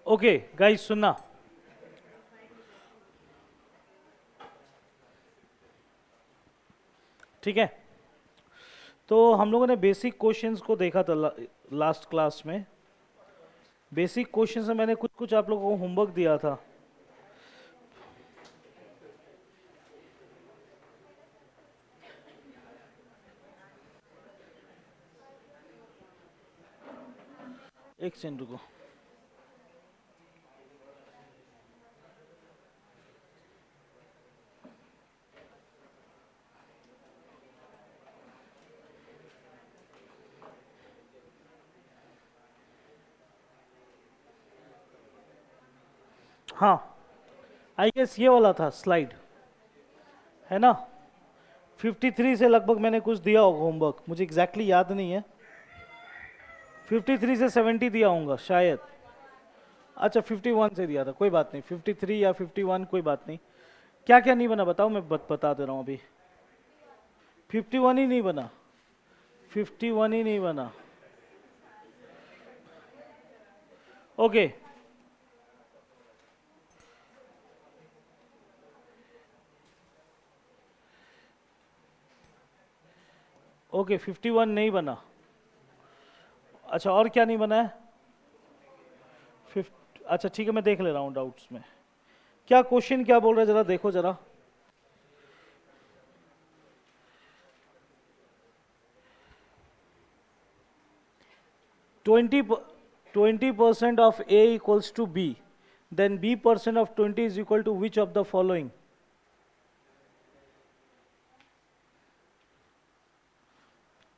Okay guys, सुनना। ठीक है, तो हम लोगों ने बेसिक क्वेश्चंस को देखा था लास्ट क्लास में। बेसिक क्वेश्चंस में मैंने कुछ कुछ आप लोगों को होमवर्क दिया था। एक सेकंड रुको। हाँ, आई गेस ये वाला था स्लाइड, है ना। 53 से लगभग मैंने कुछ दिया होगा होमवर्क, मुझे एग्जैक्टली याद नहीं है। 53 से 70 दिया होगा शायद। अच्छा, 51 से दिया था, कोई बात नहीं। 53 या 51 कोई बात नहीं। क्या क्या नहीं बना बताओ, मैं बता दे रहा हूँ अभी। 51 ही नहीं बना, 51 ही नहीं बना। ओके, ओके 51 नहीं बना। अच्छा, और क्या नहीं बना है? अच्छा ठीक है, मैं देख ले रहा हूँ डाउट्स में। क्या क्वेश्चन क्या बोल रहे हैं, जरा देखो जरा। Twenty 20% of a equals to b, then b% of 20 is equal to which of the following?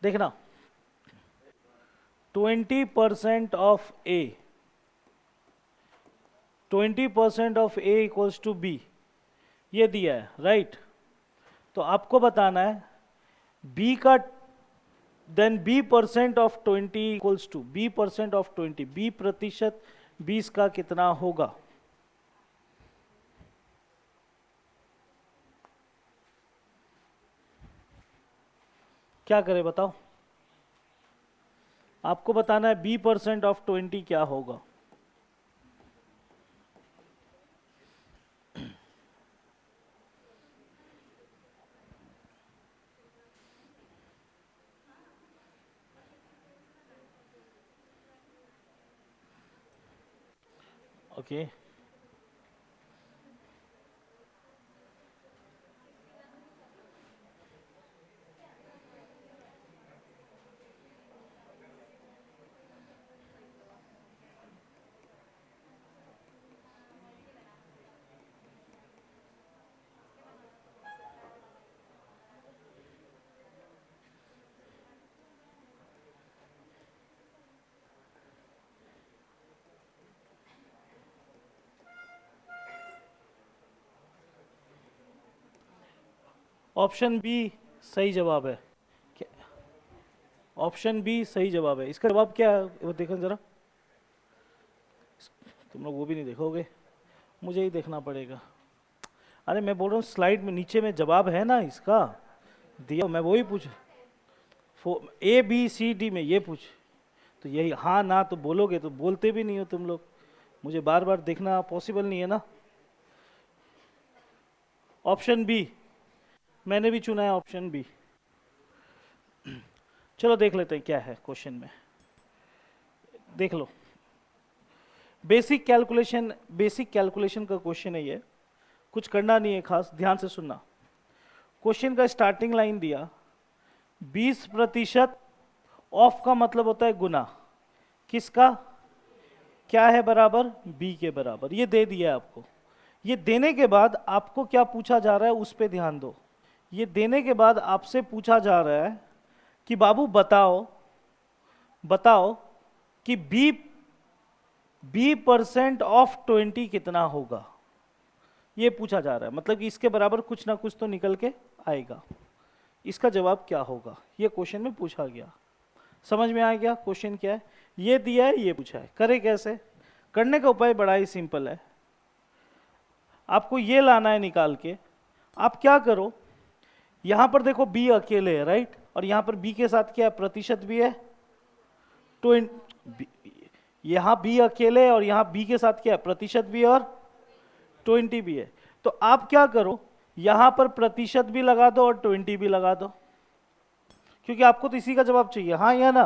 देखना, 20% of a, 20% of a equals to b, ये दिया है राइट। तो आपको बताना है बी का, then b% of 20 equals to b% of 20, b% 20 का कितना होगा? क्या करें बताओ, आपको बताना है b% ऑफ 20 क्या होगा। ओके, ऑप्शन बी सही जवाब है। ऑप्शन बी सही जवाब है। इसका जवाब क्या है वो देखो जरा। तुम लोग वो भी नहीं देखोगे, मुझे ही देखना पड़ेगा। अरे मैं बोल रहा हूँ स्लाइड में नीचे में जवाब है ना इसका, दिया। मैं वही पूछ, ए बी सी डी में ये पूछ, तो यही हाँ ना तो बोलोगे, तो बोलते भी नहीं हो तुम लोग। मुझे बार बार देखना पॉसिबल नहीं है ना। ऑप्शन बी, मैंने भी चुना है ऑप्शन बी। चलो देख लेते हैं क्या है क्वेश्चन में, देख लो। बेसिक कैलकुलेशन का क्वेश्चन है ये, कुछ करना नहीं है खास, ध्यान से सुनना। क्वेश्चन का स्टार्टिंग लाइन दिया 20%, ऑफ का मतलब होता है गुना, किसका? क्या है बराबर? बी के बराबर। ये दे दिया है आपको। ये देने के बाद आपको क्या पूछा जा रहा है उस पर ध्यान दो। ये देने के बाद आपसे पूछा जा रहा है कि बाबू बताओ, बताओ कि b% ऑफ 20 कितना होगा। ये पूछा जा रहा है, मतलब कि इसके बराबर कुछ ना कुछ तो निकल के आएगा। इसका जवाब क्या होगा, ये क्वेश्चन में पूछा गया। समझ में आ गया क्वेश्चन क्या है? ये दिया है, ये पूछा है, करे कैसे? करने का उपाय बड़ा ही सिंपल है। आपको ये लाना है निकाल के। आप क्या करो, यहां पर देखो b अकेले है राइट, और यहां पर b के साथ क्या है? प्रतिशत भी है। यहाँ बी अकेले है और यहाँ बी के साथ क्या है, प्रतिशत भी और 20 भी है। तो आप क्या करो, यहाँ पर प्रतिशत भी लगा दो और 20 भी लगा दो, क्योंकि आपको तो इसी का जवाब चाहिए, हाँ या ना।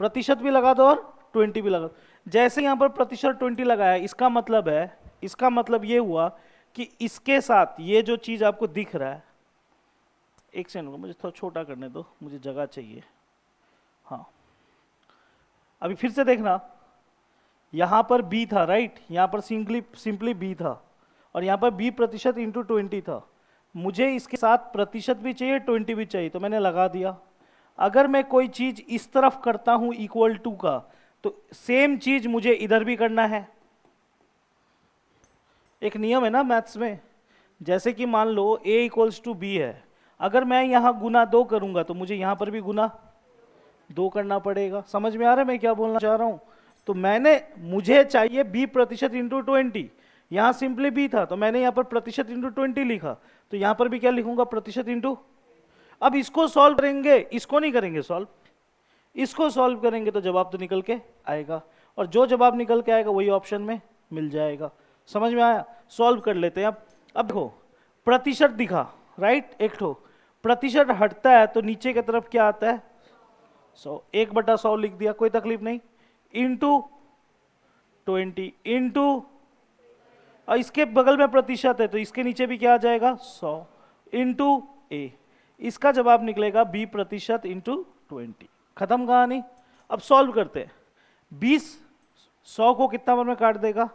प्रतिशत भी लगा दो और 20 भी लगा दो। जैसे यहाँ पर प्रतिशत 20 लगाया, इसका मतलब है, इसका मतलब ये हुआ कि इसके साथ ये जो चीज आपको दिख रहा है, एक सेकंड मुझे थोड़ा छोटा करने दो, मुझे जगह चाहिए। हाँ, अभी फिर से देखना, यहाँ पर बी था राइट, यहाँ पर सिंपली बी था और यहाँ पर बी प्रतिशत इंटू 20 था। मुझे इसके साथ प्रतिशत भी चाहिए 20 भी चाहिए, तो मैंने लगा दिया। अगर मैं कोई चीज इस तरफ करता हूं इक्वल टू का, तो सेम चीज मुझे इधर भी करना है। एक नियम है ना मैथ्स में, जैसे कि मान लो a इक्वल्स टू बी है, अगर मैं यहां गुना 2 करूंगा तो मुझे यहां पर भी गुना 2 करना पड़ेगा। समझ में आ रहा है मैं क्या बोलना चाह रहा हूं? तो मुझे चाहिए b प्रतिशत इंटू 20, यहां सिंपली b था तो मैंने यहां पर प्रतिशत इंटू 20 लिखा, तो यहां पर भी क्या लिखूंगा, प्रतिशत इंटू। अब इसको सॉल्व करेंगे, इसको नहीं करेंगे सॉल्व, इसको सॉल्व करेंगे तो जवाब तो निकल के आएगा, और जो जवाब निकल के आएगा वही ऑप्शन में मिल जाएगा। समझ में आया? सॉल्व कर लेते हैं। अब देखो प्रतिशत दिखा राइट, एक ठो प्रतिशत हटता है तो नीचे की तरफ क्या आता है, 100, 1/100 लिख दिया, कोई तकलीफ नहीं, इंटू 20 इंटू, और इसके बगल में प्रतिशत है तो इसके नीचे भी क्या आ जाएगा, 100 इंटू ए। इसका जवाब निकलेगा b प्रतिशत इंटू 20। खत्म कहानी। अब सॉल्व करते हैं। 20 100 को कितना बार में काट देगा,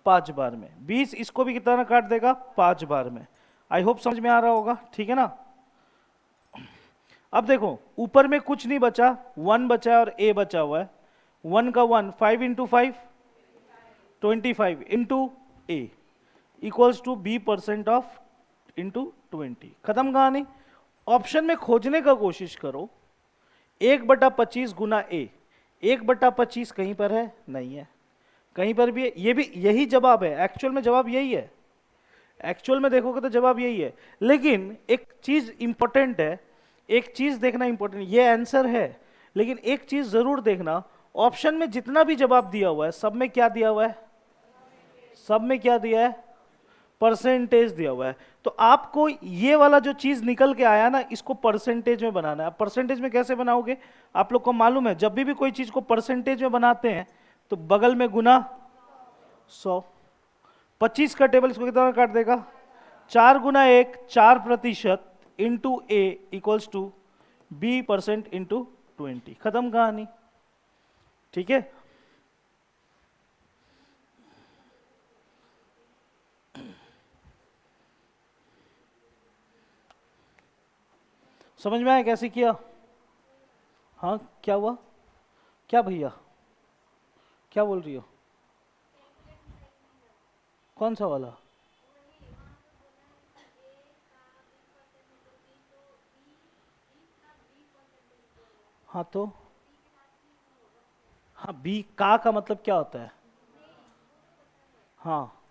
5 बार में। 20 इसको भी कितना काट देगा, 5 बार में। आई होप समझ में आ रहा होगा, ठीक है ना। अब देखो ऊपर में कुछ नहीं बचा, 1 बचा है और a बचा हुआ है। 1 का 1, 5 into 5 25 into a equals to b percent of into 20। खत्म कहानी। ऑप्शन में खोजने का कोशिश करो, 1/25 गुना ए, 1/25 कहीं पर है, नहीं है, कहीं पर भी है, ये भी यही जवाब है, एक्चुअल में जवाब यही है, एक्चुअल में देखोगे तो जवाब यही है। लेकिन एक चीज इंपॉर्टेंट है, एक चीज देखना इंपॉर्टेंट, ये आंसर है, लेकिन एक चीज जरूर देखना, ऑप्शन में जितना भी जवाब दिया हुआ है सब में क्या दिया हुआ है, सब में क्या दिया है, परसेंटेज दिया हुआ है। तो आपको ये वाला जो चीज निकल के आया ना, इसको परसेंटेज में बनाना है। परसेंटेज में कैसे बनाओगे, आप लोग को मालूम है, जब भी कोई चीज को परसेंटेज में बनाते हैं तो बगल में गुना 100। 25 का टेबल इसको कितना काट देगा, 4 गुना 1, 4 प्रतिशत into a equals to b percent into 20। खत्म कहानी, ठीक है। समझ में आया कैसे किया? हाँ क्या हुआ, क्या भैया क्या बोल रही हो, कौन सा वाला? हाँ तो हाँ, बी का मतलब क्या होता है? हाँ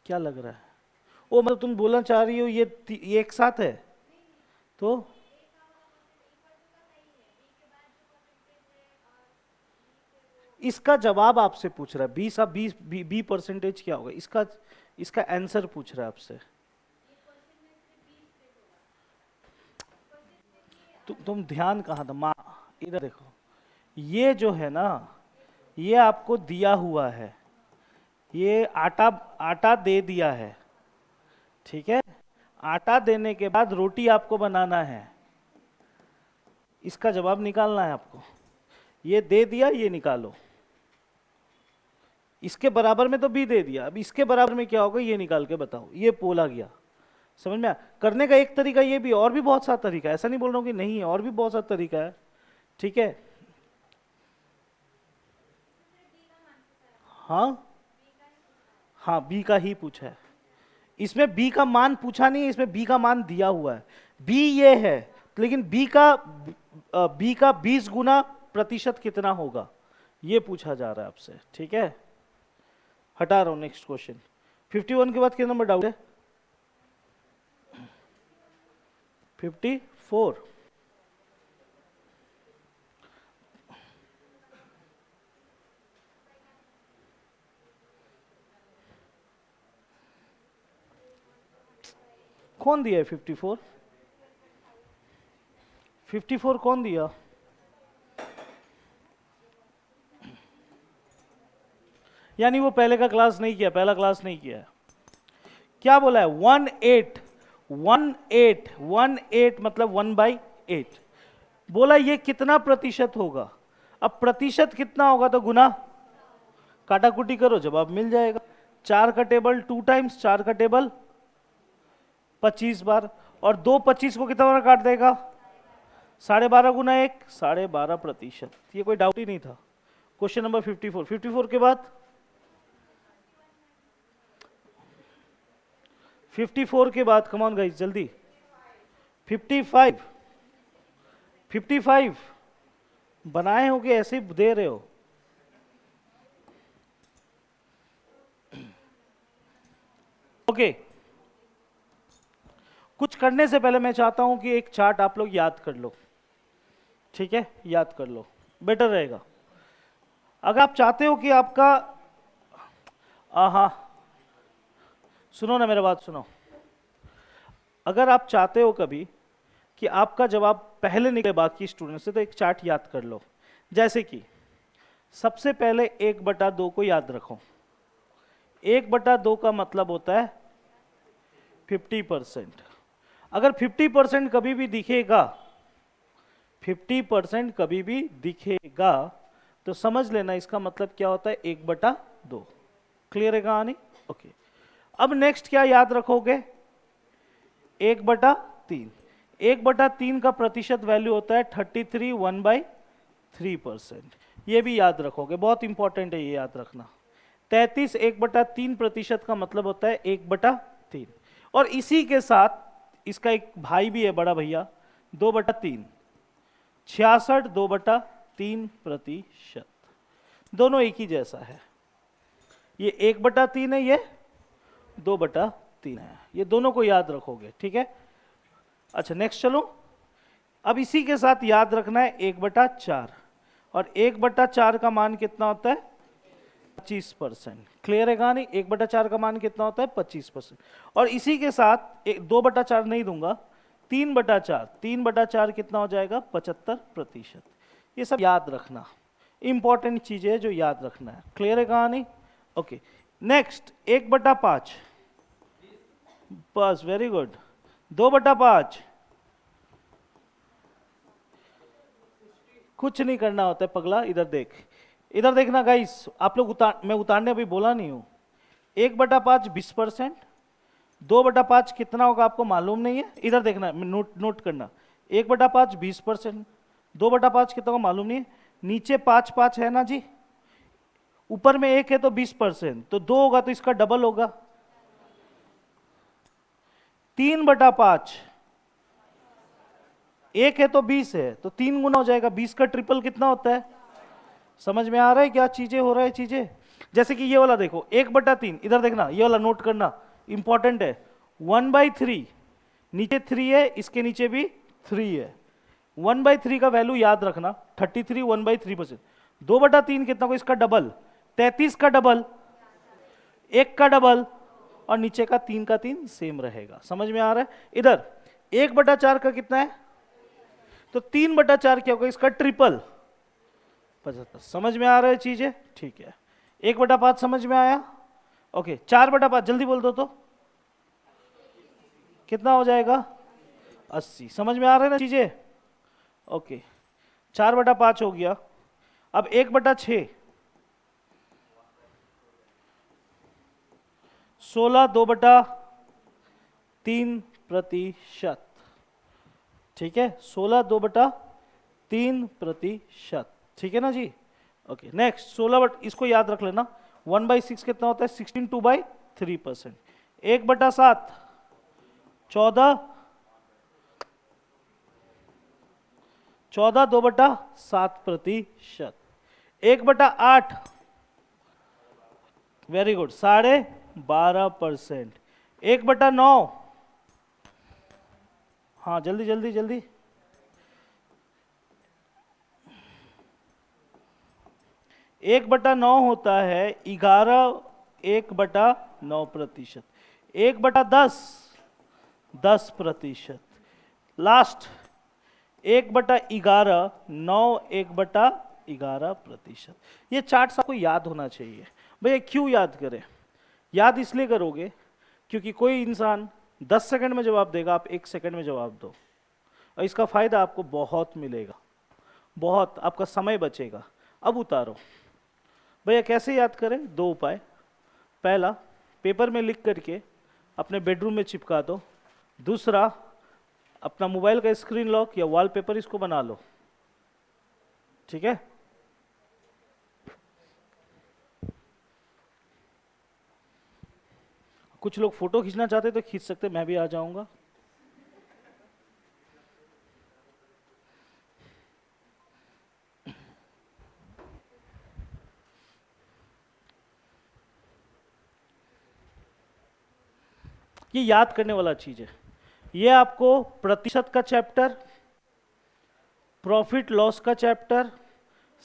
क्या लग रहा है, ओ मतलब तुम बोलना चाह रही हो ये एक साथ है, तो इसका जवाब आपसे पूछ रहा है, 20 परसेंटेज क्या होगा, इसका इसका आंसर पूछ रहा है आपसे। तुम ध्यान कहाँ था माँ, इधर देखो, ये जो है ना, ये आपको दिया हुआ है, ये आटा आटा दे दिया है, ठीक है। आटा देने के बाद रोटी आपको बनाना है, इसका जवाब निकालना है आपको। ये दे दिया, ये निकालो, इसके बराबर में तो बी दे दिया, अब इसके बराबर में क्या होगा ये निकाल के बताओ, ये बोला गया। समझ में आया? करने का एक तरीका ये भी, और भी बहुत सारा तरीका है, ऐसा नहीं बोल रहा हूँ कि नहीं है, और भी बहुत सारा तरीका है, ठीक है। हाँ हाँ, बी का ही पूछा है, इसमें बी का मान पूछा नहीं है, इसमें बी का मान दिया हुआ है, बी ये है, लेकिन बी का 20 गुना प्रतिशत कितना होगा ये पूछा जा रहा है आपसे, ठीक है। हटा रहा हूं, नेक्स्ट क्वेश्चन। 51 के बाद कितना नंबर डाउट है, 54। कौन दिया है 54? 54 कौन दिया? यानी वो पहले का क्लास नहीं किया, पहला क्लास नहीं किया है। क्या बोला है? 1/8, 1/8, 1/8 मतलब 1/8। बोला ये कितना प्रतिशत होगा? अब प्रतिशत कितना होगा तो गुना, काटाकुटी करो, जवाब मिल जाएगा। 4 का टेबल 2 टाइम्स, 4 का टेबल 25 बार, और 2 25 को कितना बार काट देगा? 12.5 गुना 1, 12.5%। ये कोई डाउट ही नहीं था। Question number 54। 54 के बाद 54 के बाद कम ऑन गाइस जल्दी। 55, 55 बनाए होगे, ऐसे ही दे रहे हो। ओके, कुछ करने से पहले मैं चाहता हूं कि एक चार्ट आप लोग याद कर लो, ठीक है? याद कर लो, बेटर रहेगा। अगर आप चाहते हो कि आपका सुनो ना, मेरा बात सुनो। अगर आप चाहते हो कभी कि आपका जवाब पहले निकले बाकी स्टूडेंट से, तो एक चार्ट याद कर लो। जैसे कि सबसे पहले 1/2 को याद रखो। 1/2 का मतलब होता है 50%। अगर 50% कभी भी दिखेगा, 50% कभी भी दिखेगा, तो समझ लेना इसका मतलब क्या होता है? 1/2। क्लियर है कहानी? ओके। अब नेक्स्ट क्या याद रखोगे? 1/3। 1/3 का प्रतिशत वैल्यू होता है 33, 1/3%। ये भी याद रखोगे, बहुत इंपॉर्टेंट है ये याद रखना। 33 1/3% का मतलब होता है 1/3। और इसी के साथ इसका एक भाई भी है, बड़ा भैया, 2/3। 66 2/3%। दोनों एक ही जैसा है। ये 1/3 है, ये 2/3 है। ये दोनों को याद रखोगे, ठीक है? अच्छा नेक्स्ट चलो। अब इसी के साथ याद रखना है 1/4, और 1/4 का मान कितना होता है? 25%। क्लियर है कहानी? 1/4 का मान कितना होता है? 25%। और इसी के साथ 2/4 नहीं दूंगा, 3/4। 3/4 कितना हो जाएगा? 75%। ये सब याद रखना, इंपॉर्टेंट चीजें है जो याद रखना है। क्लियर है कहानी? ओके। नेक्स्ट 1/5, बस वेरी गुड। 2/5 कुछ नहीं करना होता है पगला, इधर देख, इधर देखना गाइस। आप लोग मैं उतारने अभी बोला नहीं हूं। 1/5 20%। 2/5 कितना होगा आपको मालूम नहीं है? इधर देखना, नोट करना। 1/5 20%, 2/5 कितना होगा मालूम नहीं है। नीचे 5 5 है ना जी, ऊपर में 1 है तो 20%, तो 2 होगा तो इसका डबल होगा। 3/5, 1 है तो 20 है, तो 3 गुना हो जाएगा। 20 का ट्रिपल कितना होता है? समझ में आ रहा है क्या चीजें हो रहा है? चीजें जैसे कि ये वाला देखो, 1/3, इधर देखना, ये वाला नोट करना, इंपॉर्टेंट है। 1/3, नीचे 3 है, इसके नीचे भी 3 है। 1/3 का वैल्यू याद रखना, 33 1/3%। 2/3 कितना को? इसका डबल, 33 का डबल, 1 का डबल, और नीचे का 3 का 3 सेम रहेगा। समझ में आ रहा है? इधर 1/4 का कितना है? तो 3/4 क्या होगा? इसका ट्रिपल, 75। समझ में आ रहा है चीजें? ठीक है। 1/5 समझ में आया? ओके। 4/5 जल्दी बोल दो तो कितना हो जाएगा? 80। समझ में आ रहा है ना चीजें? ओके। 4/5 हो गया। अब 1/6, 16 2/3%। ठीक है, 16 2/3%। ठीक है ना जी? ओके। नेक्स्ट 16, इसको याद रख लेना। 1/6 कितना होता है? 16 2/3%। 1/7 14, 14 2/7%। 1/8 वेरी गुड, 12.5%। 1/9, हाँ जल्दी जल्दी जल्दी, 1/9 होता है 11, 1/9%। 1/10 10%। लास्ट 1/11, 9 1/11%। ये चार्ट आपको याद होना चाहिए। भैया क्यों याद करें? याद इसलिए करोगे क्योंकि कोई इंसान 10 सेकंड में जवाब देगा, आप 1 सेकंड में जवाब दो, और इसका फायदा आपको बहुत मिलेगा, बहुत आपका समय बचेगा। अब उतारो। भैया कैसे याद करें? 2 उपाय। पहला, पेपर में लिख करके अपने बेडरूम में चिपका दो। दूसरा, अपना मोबाइल का स्क्रीन लॉक या वॉलपेपर इसको बना लो। ठीक है? कुछ लोग फोटो खींचना चाहते तो खींच सकते, मैं भी आ जाऊंगा। ये याद करने वाला चीज है। ये आपको प्रतिशत का चैप्टर, प्रॉफिट लॉस का chapter,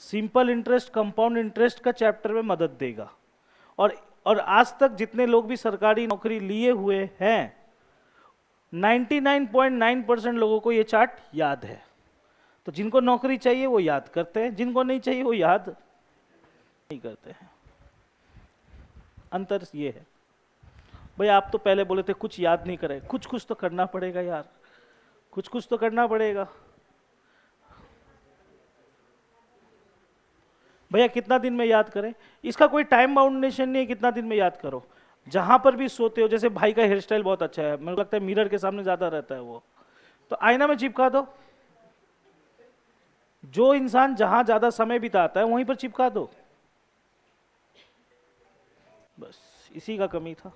simple interest, compound interest का चैप्टर में मदद देगा। और आज तक जितने लोग भी सरकारी नौकरी लिए हुए हैं, 99.9% लोगों को ये चार्ट याद है। तो जिनको नौकरी चाहिए वो याद करते हैं, जिनको नहीं चाहिए वो याद नहीं करते हैं। अंतर ये है। भाई आप तो पहले बोले थे कुछ याद नहीं करे, कुछ कुछ तो करना पड़ेगा यार, कुछ कुछ तो करना पड़ेगा। भैया कितना दिन में याद करें? इसका कोई टाइम बाउंडेशन नहीं है, कितना दिन में याद करो। जहां पर भी सोते हो, जैसे भाई का हेयर स्टाइल बहुत अच्छा है, मुझे लगता है मिरर के सामने ज्यादा रहता है वो, तो आईना में चिपका दो। जो इंसान जहां ज्यादा समय बिताता है वहीं पर चिपका दो। बस इसी का कमी था।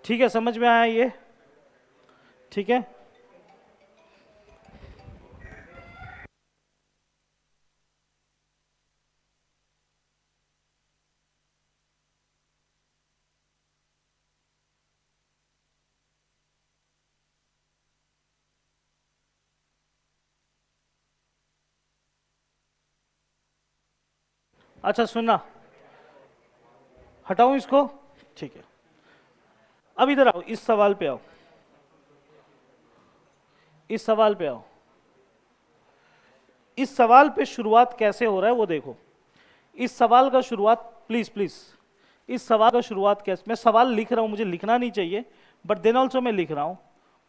ठीक है, समझ में आया ये? ठीक है। अच्छा सुनना, हटाऊं इसको? ठीक है, अब इधर आओ, इस सवाल पे आओ, इस सवाल पे आओ। इस सवाल पे शुरुआत कैसे हो रहा है वो देखो। इस सवाल का शुरुआत, प्लीज प्लीज, इस सवाल का शुरुआत कैसे, मैं सवाल लिख रहा हूं, मुझे लिखना नहीं चाहिए, बट देन ऑल्सो मैं लिख रहा हूं।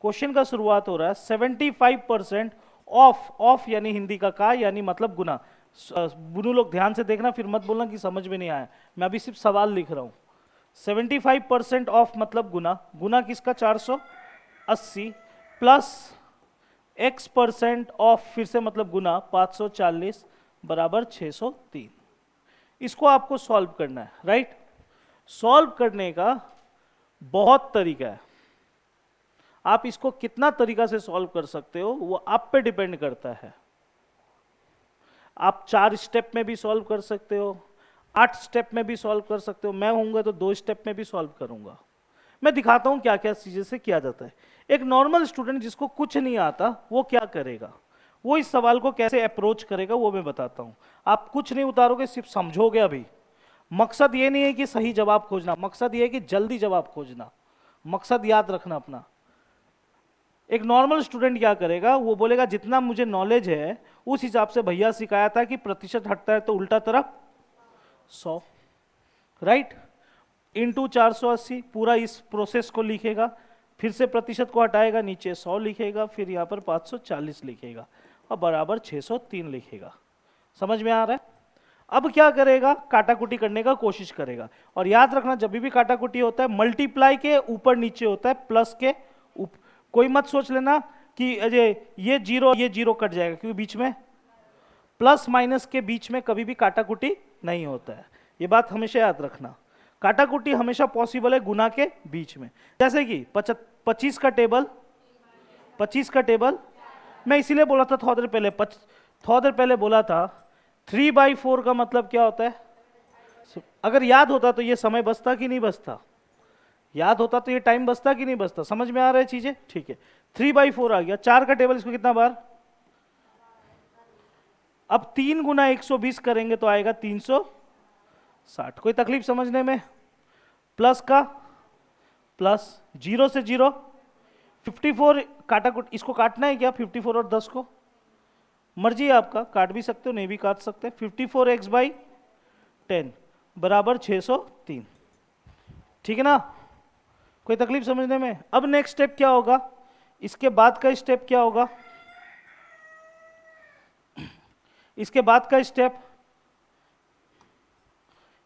क्वेश्चन का शुरुआत हो रहा है 75% ऑफ यानी हिंदी का यानी मतलब गुना। बुनू लोग ध्यान से देखना, फिर मत बोलना कि समझ में नहीं आया, मैं अभी सिर्फ सवाल लिख रहा हूं। 75% ऑफ मतलब गुना, गुना किसका? 480 प्लस x% ऑफ, फिर से मतलब गुना 540 बराबर 603। इसको आपको सॉल्व करना है, राइट? सॉल्व करने का बहुत तरीका है। आप इसको कितना तरीका से सॉल्व कर सकते हो वो आप पे डिपेंड करता है। आप 4 स्टेप में भी सॉल्व कर सकते हो, 8 स्टेप में भी सॉल्व कर सकते हो, मैं होऊंगा तो 2 स्टेप में भी सॉल्व करूंगा। मैं दिखाता हूं क्या क्या चीजें से किया जाता है। एक नॉर्मल स्टूडेंट जिसको कुछ नहीं आता वो क्या करेगा, वो इस सवाल को कैसे अप्रोच करेगा वो मैं बताता हूं। आप कुछ नहीं उतारोगे, सिर्फ समझोगे। अभी मकसद ये नहीं है कि सही जवाब खोजना, मकसद ये है कि जल्दी जवाब खोजना। मकसद याद रखना अपना। एक नॉर्मल स्टूडेंट क्या करेगा, वो बोलेगा जितना मुझे नॉलेज है उस हिसाब से भैया सिखाया था कि प्रतिशत हटता है तो उल्टा तरफ 100, राइट? इंटू 480, पूरा इस प्रोसेस को लिखेगा, फिर से प्रतिशत को हटाएगा, नीचे 100 लिखेगा, फिर यहाँ पर 540 लिखेगा और बराबर 603 लिखेगा। समझ में आ रहा है? अब क्या करेगा, काटाकुटी करने का कोशिश करेगा। और याद रखना जब भी काटाकुटी होता है मल्टीप्लाई के ऊपर नीचे होता है, प्लस के ऊपर। कोई मत सोच लेना कि अजय ये जीरो कट जाएगा, क्योंकि बीच में प्लस माइनस के बीच में कभी भी काटाकुटी नहीं होता है। ये बात हमेशा याद रखना। काटाकुटी हमेशा पॉसिबल है गुना के बीच में। जैसे कि 25 का टेबल, 25 का टेबल, मैं इसीलिए बोला था थोड़ा देर पहले बोला था 3/4 का मतलब क्या होता है। अगर याद होता तो ये समय बचता कि नहीं बचता, याद होता तो ये टाइम बचता कि नहीं बचता, समझ में आ रहा है चीजें, ठीक है। 3/4 आ गया, 4 का टेबल, इसको कितना बार, अब 3 गुना 120 करेंगे तो आएगा 360। कोई तकलीफ समझने में। प्लस का प्लस, 0 से 0, 54 काटा कुट, इसको काटना है क्या 54 और 10 को, मर्जी है आपका, काट भी सकते हो नहीं भी काट सकते। 54x/10 बराबर 603, ठीक है ना। कोई तकलीफ समझने में। अब नेक्स्ट स्टेप क्या होगा, इसके बाद का स्टेप क्या होगा, इसके बाद का स्टेप,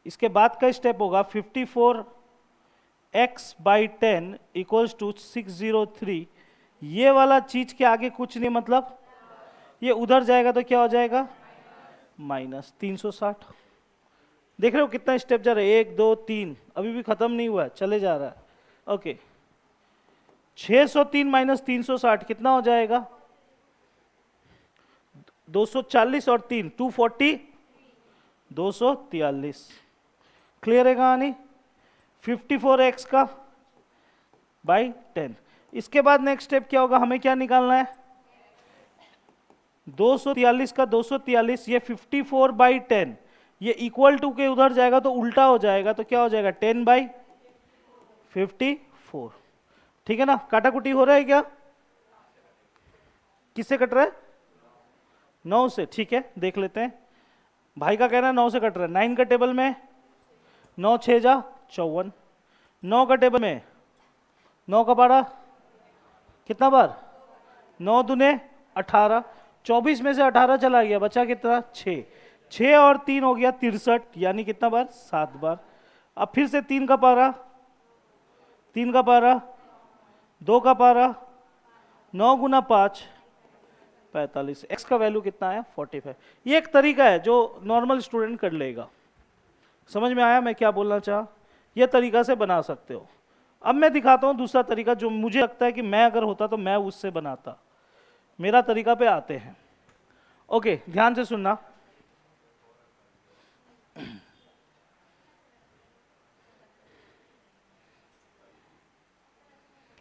इसके बाद का स्टेप होगा 54x/10 इक्वल्स टू 603। ये वाला चीज के आगे कुछ नहीं, मतलब ये उधर जाएगा तो क्या हो जाएगा, -360। देख रहे हो कितना स्टेप जा रहा है, 1 2 3, अभी भी खत्म नहीं हुआ है, चले जा रहा है। ओके, 603 - 360 कितना हो जाएगा, 240 और 3 240, 243। क्लियर है कहानी। 54x का बाई 10। इसके बाद नेक्स्ट स्टेप क्या होगा, हमें क्या निकालना है, 243 का 243, ये 54/10, ये इक्वल टू के उधर जाएगा तो उल्टा हो जाएगा, तो क्या हो जाएगा 10/54। ठीक है ना। काटाकुटी हो रहा है क्या, किससे कट रहा है, 9 से, ठीक है देख लेते हैं। भाई का कहना है 9 से कट रहा है। 9 का टेबल में 9 6 जा 54, 9 का टेबल में 9 का बारह कितना बार, 9 दूने 18, 24 में से 18 चला गया, बचा कितना 6, 6 और 3 हो गया 63, यानी कितना बार 7 बार। अब फिर से 3 का पारा, 3 का पारा, 2 का पारा, 9 गुना 5 45, x का वैल्यू कितना है 45। ये एक तरीका है जो नॉर्मल स्टूडेंट कर लेगा। समझ में आया मैं क्या बोलना चाहा, ये तरीका से बना सकते हो। अब मैं दिखाता हूँ दूसरा तरीका जो मुझे लगता है कि मैं अगर होता तो मैं उससे बनाता। मेरा तरीका पे आते हैं। ओके ध्यान से सुनना।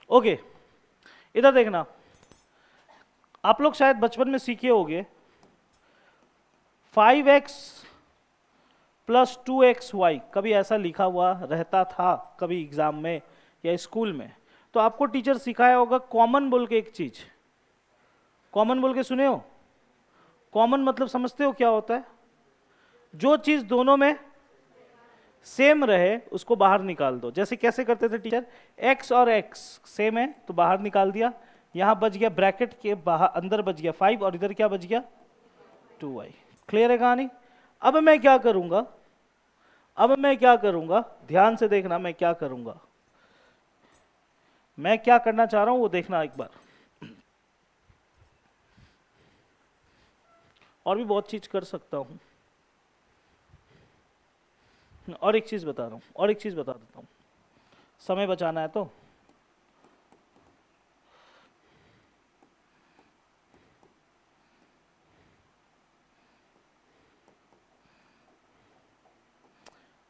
ओके इधर देखना, आप लोग शायद बचपन में सीखे होंगे 5x + 2xy, कभी ऐसा लिखा हुआ रहता था कभी एग्जाम में या स्कूल में। तो आपको टीचर सिखाया होगा कॉमन बोल के एक चीज, कॉमन बोल के सुने हो। कॉमन मतलब समझते हो क्या होता है, जो चीज दोनों में सेम रहे उसको बाहर निकाल दो। जैसे कैसे करते थे टीचर, x और x सेम है तो बाहर निकाल दिया, यहां बच गया ब्रैकेट के बाहर, अंदर बच गया 5 और इधर क्या बच गया 2y। क्लियर है कहानी। अब मैं क्या करूंगा, अब मैं क्या करूंगा, ध्यान से देखना मैं क्या करूंगा, मैं क्या करना चाह रहा हूं वो देखना एक बार। और भी बहुत चीज कर सकता हूं, और एक चीज बता रहा हूं, और एक चीज बता देता हूं, समय बचाना है तो।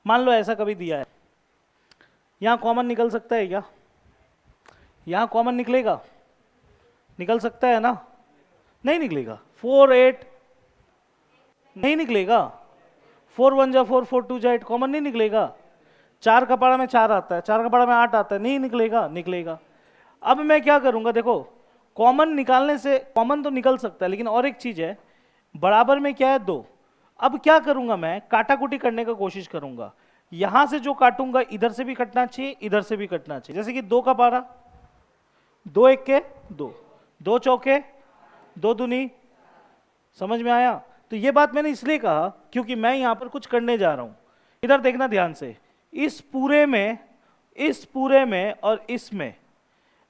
मान लो ऐसा कभी दिया है, यहां कॉमन निकल सकता है क्या, यहां कॉमन निकलेगा, निकल सकता है ना, नहीं निकलेगा। 4 8 नहीं निकलेगा, 4 1 जा 4, 4 2 जा 8, कॉमन नहीं निकलेगा। 4 का पारा में 4 आता है, 4 का पारा में 8 आता है, नहीं निकलेगा, निकलेगा। अब मैं क्या करूंगा, देखो कॉमन निकालने से, कॉमन तो निकल सकता है लेकिन और एक चीज है, बराबर में क्या है 2। अब क्या करूंगा मैं, काटाकुटी करने का कोशिश करूंगा। यहां से जो काटूंगा इधर से भी कटना चाहिए, इधर से भी कटना चाहिए। जैसे कि 2 का पारा, 2 1 के 2, 2 चौके 2 दूनी, समझ में आया। तो ये बात मैंने इसलिए कहा क्योंकि मैं यहां पर कुछ करने जा रहा हूं। इधर देखना ध्यान से, इस पूरे में, इस पूरे में और इसमें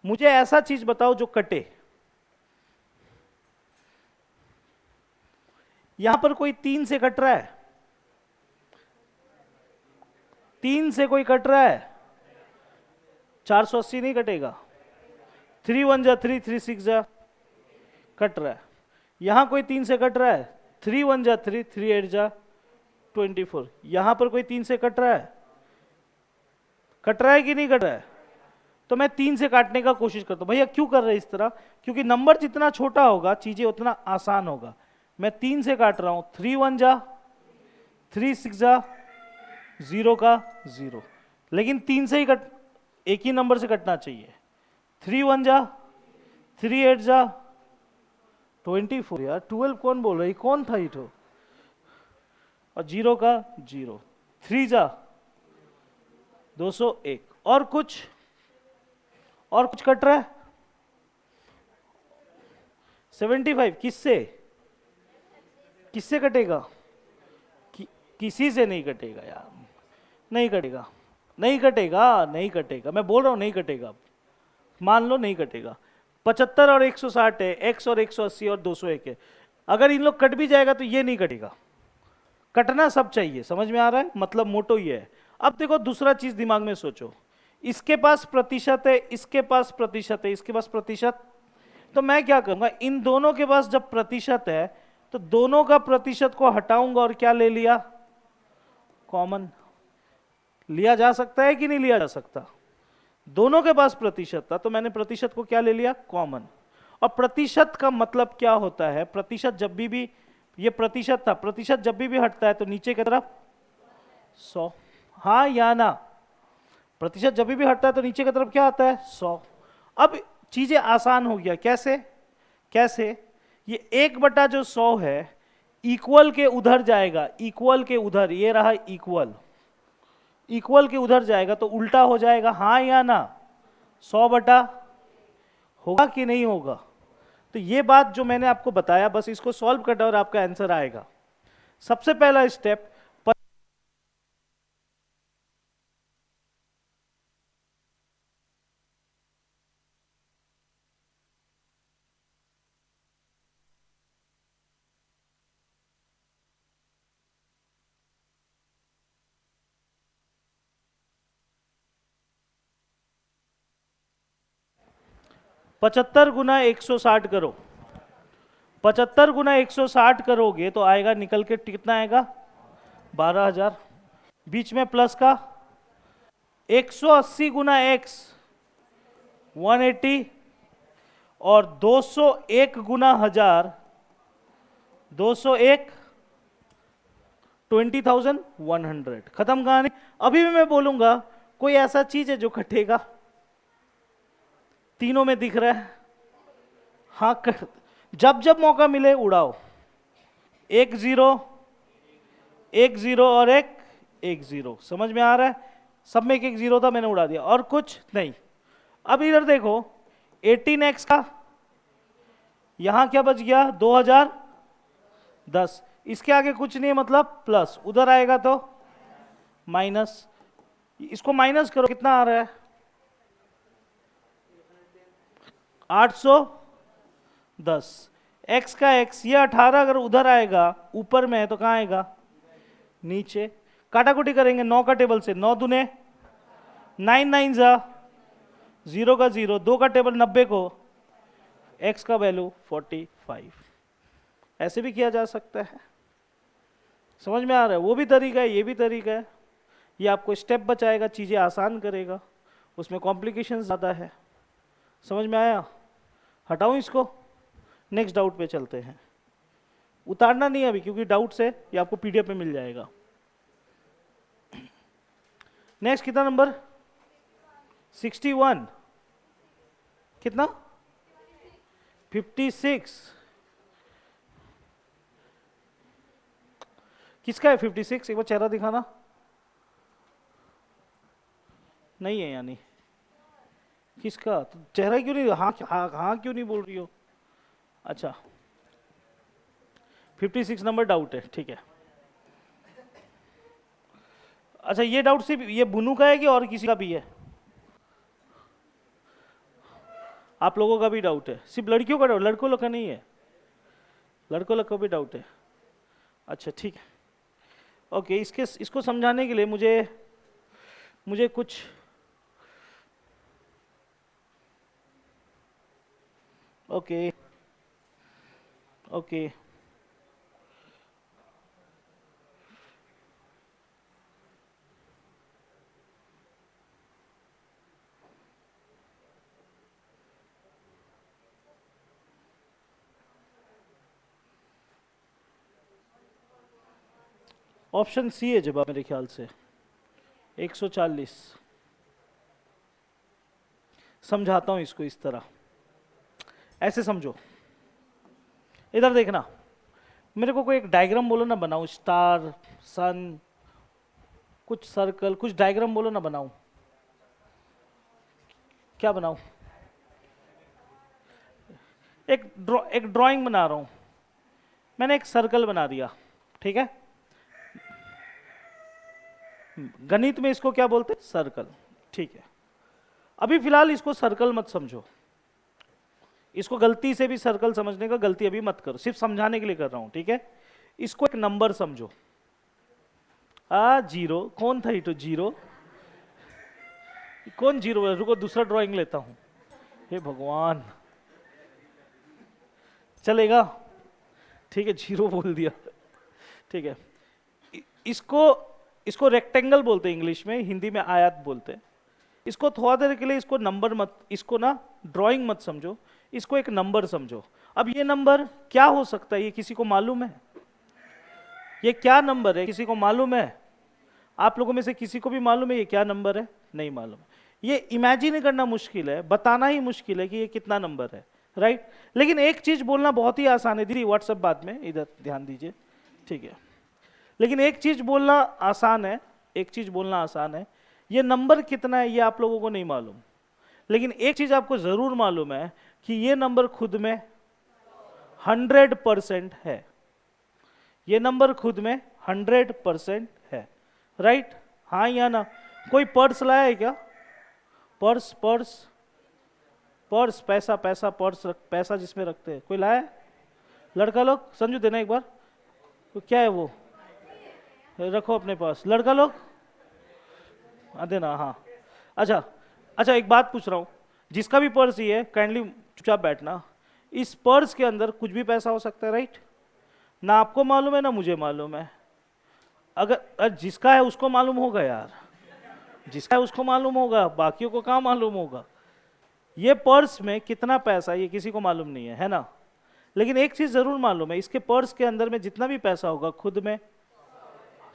मुझे ऐसा चीज बताओ जो कटे। यहां पर कोई 3 से कट रहा है, 3 से कोई कट रहा है, 480 नहीं कटेगा, 3 1 जा 3, 3 6 जा, कट रहा है। यहां कोई 3 से कट रहा है, 3 1 जा 3, 3 8 जा 24। यहां पर कोई 3 से कट रहा है, कट रहा है कि नहीं कट रहा है? तो मैं 3 से काटने का कोशिश करता हूं। भैया क्यों कर रहे हैं इस तरह? क्योंकि नंबर जितना छोटा होगा चीजें उतना आसान होगा। मैं 3 से काट रहा हूं, 3 1 जा 3 6 जा 0 का 0, लेकिन 3 से ही कट, एक ही नंबर से कटना चाहिए। 3 1 जा 3 8 जा 24। यार 12 कौन बोल रहा है? कौन था ये तो? और 0 का 0, 3 जा 201। और कुछ कट रहा है? 75 किससे कटेगा? किसी से नहीं कटेगा यार, नहीं कटेगा, नहीं कटेगा, नहीं कटेगा, मैं बोल रहा हूं नहीं कटेगा। मान लो नहीं कटेगा। 75 और 160 है, x और 180 और 201 है। अगर इन लोग कट भी जाएगा तो ये नहीं कटेगा। कटना सब चाहिए, समझ में आ रहा है? मतलब मोटो ये है। अब देखो दूसरा चीज दिमाग में सोचो, इसके पास प्रतिशत है, इसके पास प्रतिशत है, इसके पास प्रतिशत, तो मैं क्या करूंगा, इन दोनों के पास जब प्रतिशत है तो दोनों का प्रतिशत को हटाऊंगा और क्या ले लिया? कॉमन। लिया जा सकता है कि नहीं लिया जा सकता? दोनों के पास प्रतिशत था तो मैंने प्रतिशत को क्या ले लिया? कॉमन। और प्रतिशत का मतलब क्या होता है? प्रतिशत जब भी ये प्रतिशत था, प्रतिशत जब भी हटता है तो नीचे की तरफ 100। हाँ या ना? प्रतिशत जब भी हटता है तो नीचे की तरफ क्या आता है? 100। अब चीजें आसान हो गया। कैसे? कैसे? ये 1/100 है, इक्वल के उधर जाएगा, इक्वल के उधर, ये रहा इक्वल, इक्वल के उधर जाएगा तो उल्टा हो जाएगा। हाँ या ना? 100 बटा होगा कि नहीं होगा? तो ये बात जो मैंने आपको बताया, बस इसको सॉल्व करना और आपका आंसर आएगा। सबसे पहला स्टेप, पचहत्तर गुना 160 करो। 75 गुना 160 करोगे तो आएगा, निकल के कितना आएगा? 12,000। बीच में प्लस का 180 गुना x 180 और 201 गुना 1000 201 20,100। खत्म कहानी। अभी भी मैं बोलूंगा कोई ऐसा चीज है जो कटेगा? तीनों में दिख रहा है। हाँ, जब जब मौका मिले उड़ाओ। 1 0 1 0 और 1 0। समझ में आ रहा है? सब में 1 0 था, मैंने उड़ा दिया। और कुछ नहीं। अब इधर देखो, 18x का यहां क्या बच गया? 2010। इसके आगे कुछ नहीं है, मतलब प्लस। उधर आएगा तो माइनस। इसको माइनस करो, कितना आ रहा है? 810। x का x, ये 18 अगर उधर आएगा, ऊपर में है तो कहां आएगा? नीचे। काटाकुटी करेंगे 9 का टेबल से, 9 दूने 9 9 जा 0 का 0, 2 का टेबल 90 को, x का वैल्यू 45। ऐसे भी किया जा सकता है। समझ में आ रहा है? वो भी तरीका है, ये भी तरीका है। ये आपको स्टेप बचाएगा, चीजें आसान करेगा, उसमें कॉम्प्लिकेशन ज्यादा है। समझ में आया? हटाऊं इसको, नेक्स्ट डाउट पे चलते हैं। उतारना नहीं अभी, क्योंकि डाउट से ये आपको पीडीएफ में मिल जाएगा। नेक्स्ट कितना नंबर? 61। कितना? 56। किसका है 56? एक बार चेहरा दिखाना। नहीं है यानी? किसका? तो चेहरा क्यों नहीं? हाँ हाँ हाँ क्यों नहीं बोल रही हो? अच्छा, 56 नंबर डाउट है, ठीक है। अच्छा, ये डाउट सिर्फ ये बुनू का है कि और किसी का भी है? आप लोगों का भी डाउट है? सिर्फ लड़कियों का डाउट, लड़कों लोग का नहीं है? लड़कों लोग का भी डाउट है? अच्छा ठीक है, ओके। इसको समझाने के लिए मुझे कुछ ओके ओके ऑप्शन सी है जवाब मेरे ख्याल से 140। समझाता हूं इसको इस तरह, ऐसे समझो, इधर देखना, मेरे को कोई एक डायग्राम बोलो ना बनाऊं, स्टार, सन, कुछ सर्कल, कुछ डायग्राम बोलो ना बनाऊं, क्या बनाऊं? एक ड्राइंग बना रहा हूं, मैंने एक सर्कल बना दिया, ठीक है? गणित में इसको क्या बोलते हैं? सर्कल, ठीक है। अभी फिलहाल इसको सर्कल मत समझो, इसको गलती से भी सर्कल समझने का गलती अभी मत करो, सिर्फ समझाने के लिए कर रहा हूं, ठीक है? इसको एक नंबर समझो, जीरो, कौन था ये? तो जीरो, कौन जीरो है? रुको दूसरा ड्राइंग लेता हूं, हे भगवान, चलेगा? ठीक है, जीरो बोल दिया, ठीक है। इसको इसको रेक्टेंगल बोलते हैं इंग्लिश में, हिंदी में आयत बोलते हैं। इसको थोड़ा देर के लिए इसको नंबर मत, इसको ना ड्राइंग मत समझो, इसको एक नंबर समझो। अब ये नंबर क्या हो सकता है, ये किसी को मालूम है? ये क्या नंबर है, किसी को मालूम है? आप लोगों में से किसी को भी मालूम है ये क्या नंबर है? नहीं मालूम। ये इमेजिन करना मुश्किल है, बताना ही मुश्किल है कि ये कितना नंबर है, राइट? लेकिन एक चीज बोलना बहुत ही आसान है। दीदी व्हाट्सएप बाद में, इधर ध्यान दीजिए, ठीक है? लेकिन एक चीज बोलना आसान है, एक चीज बोलना आसान है, ये नंबर कितना है ये आप लोगों को नहीं मालूम, लेकिन एक चीज आपको जरूर मालूम है कि ये नंबर खुद में 100% है, ये नंबर खुद में 100% है, राइट? हाँ या ना? कोई पर्स लाया है क्या? पर्स, पर्स, पर्स, पैसा, पैसा, पर्स, पैसा जिसमें रखते हैं, कोई लाया है? लड़का लोग, संजू देना एक बार, तो क्या है वो? रखो अपने पास, लड़का लोग देना, हाँ। अच्छा अच्छा, एक बात पूछ रहा हूँ, जिसका भी पर्स ये है काइंडली चुपचाप बैठना। इस पर्स के अंदर कुछ भी पैसा हो सकता है, राइट? ना आपको मालूम है ना मुझे मालूम है। अगर जिसका है उसको मालूम होगा यार, जिसका है उसको मालूम होगा, बाकियों को कहाँ मालूम होगा? ये पर्स में कितना पैसा ये किसी को मालूम नहीं है ना? लेकिन एक चीज जरूर मालूम है, इसके पर्स के अंदर में जितना भी पैसा होगा खुद में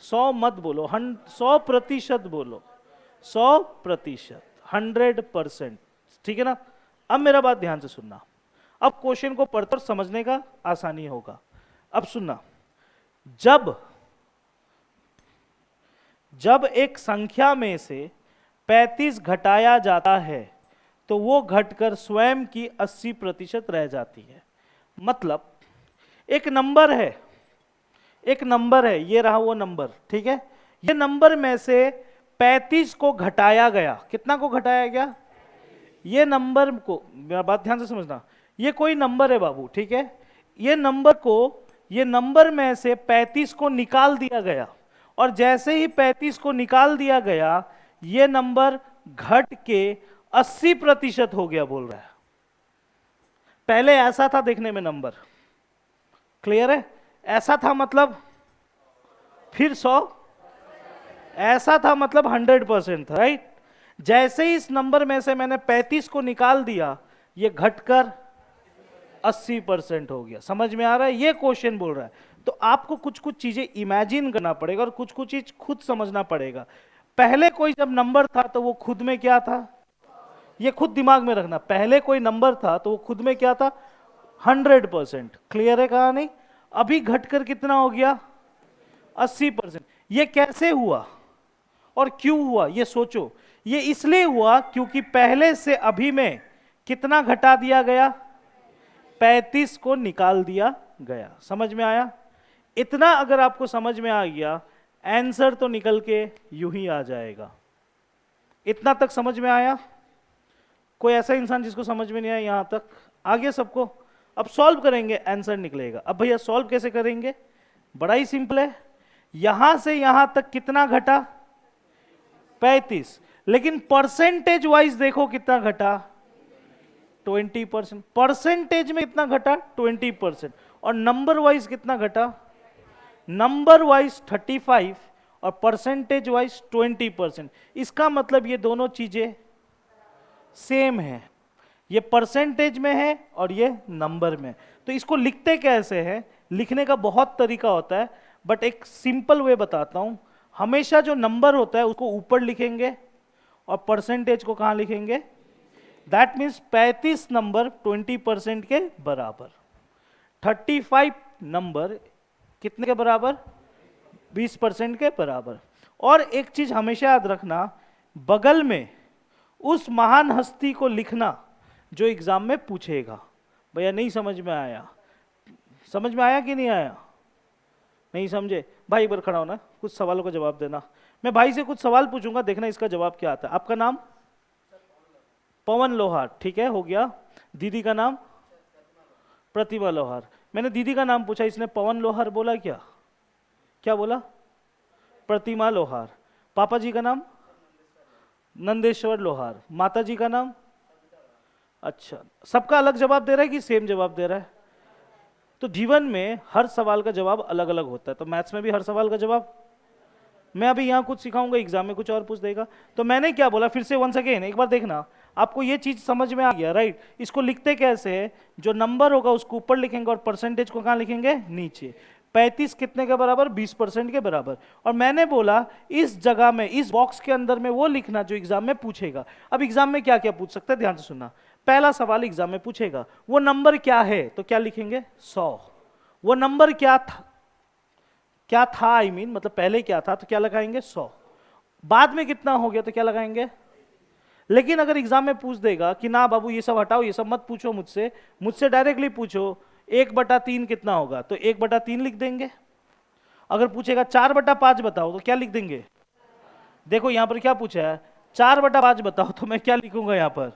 100 मत बोलो, 100% बोलो, 100%, 100%, ठीक है ना? अब मेरा बात ध्यान से सुनना, अब क्वेश्चन को पढ़कर समझने का आसानी होगा। अब सुनना, जब एक संख्या में से 35 घटाया जाता है तो वो घटकर स्वयं की 80% रह जाती है। मतलब एक नंबर है, एक नंबर है, ये रहा वो नंबर, ठीक है? ये नंबर में से 35 को घटाया गया, कितना को घटाया गया? ये नंबर को, मेरा बात ध्यान से समझना, ये कोई नंबर है बाबू, ठीक है? ये नंबर को, ये नंबर में से 35 को निकाल दिया गया, और जैसे ही 35 को निकाल दिया गया ये नंबर घट के 80% हो गया, बोल रहा है। पहले ऐसा था देखने में नंबर, क्लियर है? ऐसा था मतलब फिर 100, ऐसा था मतलब 100% था, राइट? जैसे ही इस नंबर में से मैंने 35 को निकाल दिया ये घटकर 80% हो गया। समझ में आ रहा है? ये क्वेश्चन बोल रहा है। तो आपको कुछ कुछ चीजें इमेजिन करना पड़ेगा और कुछ कुछ चीज खुद समझना पड़ेगा। पहले कोई जब नंबर था तो वो खुद में क्या था, ये खुद दिमाग में रखना। पहले कोई नंबर था तो वो खुद में क्या था? 100%। क्लियर है कहानी? अभी घटकर कितना हो गया? 80%। ये कैसे हुआ और क्यों हुआ ये सोचो। ये इसलिए हुआ क्योंकि पहले से अभी में कितना घटा दिया गया? 35 को निकाल दिया गया। समझ में आया? इतना अगर आपको समझ में आ गया, आंसर तो निकल के यूं ही आ जाएगा। इतना तक समझ में आया? कोई ऐसा इंसान जिसको समझ में नहीं आया यहां तक? आ गया सबको? अब सॉल्व करेंगे, आंसर निकलेगा। अब भैया सॉल्व कैसे करेंगे? बड़ा ही सिंपल है। यहां से यहां तक कितना घटा? 35। लेकिन परसेंटेज वाइज देखो कितना घटा? 20%। परसेंटेज में कितना घटा? 20%। और नंबर वाइज कितना घटा? नंबर वाइज 35 और परसेंटेज वाइज 20%। इसका मतलब ये दोनों चीजें सेम है, ये परसेंटेज में है और ये नंबर में। तो इसको लिखते कैसे हैं? लिखने का बहुत तरीका होता है, बट एक सिंपल वे बताता हूं। हमेशा जो नंबर होता है उसको ऊपर लिखेंगे और परसेंटेज को कहां लिखेंगे? दैट मीन्स 35 नंबर 20% के बराबर, 35 नंबर कितने के बराबर? 20% के बराबर। और एक चीज हमेशा याद रखना, बगल में उस महान हस्ती को लिखना जो एग्जाम में पूछेगा। भैया नहीं समझ में आया? समझ में आया कि नहीं आया? नहीं समझे? भाई एक बार खड़ा होना, कुछ सवालों का जवाब देना। मैं भाई से कुछ सवाल पूछूंगा, देखना इसका जवाब क्या आता है। आपका नाम? पवन लोहार, ठीक है, हो गया। दीदी का नाम? प्रतिमा लोहार। मैंने दीदी का नाम पूछा, इसने पवन लोहार बोला क्या? क्या बोला? प्रतिमा लोहार। पापा जी का नाम? नंदेश्वर लोहार। माता जी का नाम? अच्छा, सबका अलग जवाब दे रहा है कि सेम जवाब दे रहा है? तो जीवन में हर सवाल का जवाब अलग अलग होता है, तो मैथ्स में भी हर सवाल का जवाब मैं अभी यहाँ कुछ सिखाऊंगा, एग्जाम में कुछ और पूछ देगा। तो मैंने क्या बोला, फिर से वंस अगेन एक बार देखना, आपको ये चीज समझ में आ गया, राइट? इसको लिखते कैसे है? जो नंबर होगा उसको ऊपर लिखेंगे और परसेंटेज को कहाँ लिखेंगे? नीचे। 35 कितने के बराबर? 20% के बराबर। और मैंने बोला इस जगह में, इस बॉक्स के अंदर में वो लिखना जो एग्जाम में पूछेगा। अब एग्जाम में क्या क्या पूछ सकते हैं, ध्यान से सुनना। पहला सवाल एग्जाम में पूछेगा वो नंबर क्या है, तो क्या लिखेंगे? 100। वो नंबर क्या था? क्या था आई मीन मतलब पहले क्या था, तो क्या लगाएंगे? 100। बाद में कितना हो गया तो क्या लगाएंगे? लेकिन अगर एग्जाम में पूछ देगा कि ना बाबू ये सब हटाओ, ये सब मत पूछो मुझसे, मुझसे डायरेक्टली पूछो 1/3 कितना होगा, तो 1/3 लिख देंगे। अगर पूछेगा 4/5 बताओ, तो क्या लिख देंगे? देखो यहां पर क्या पूछा है, 4/5 बताओ, तो मैं क्या लिखूंगा यहां पर?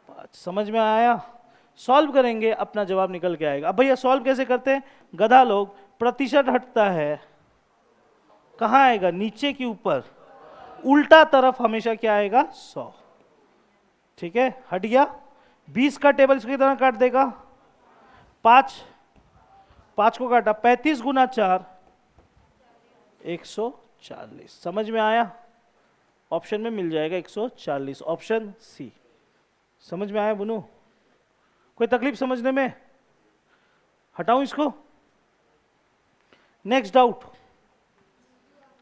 5। समझ में आया? सॉल्व करेंगे, अपना जवाब निकल के आएगा। अब भैया सॉल्व कैसे करते हैं? गधा लोग, प्रतिशत हटता है कहां आएगा? नीचे की ऊपर, उल्टा तरफ हमेशा क्या आएगा? 100। ठीक है, हट गया। 20 का टेबल इसको कितना काट देगा? 5। 5 को काटा, 35 गुना 4 140। समझ में आया? ऑप्शन में मिल जाएगा 140, ऑप्शन सी। समझ में आया बुनू? कोई तकलीफ समझने में? हटाऊं इसको? Next doubt.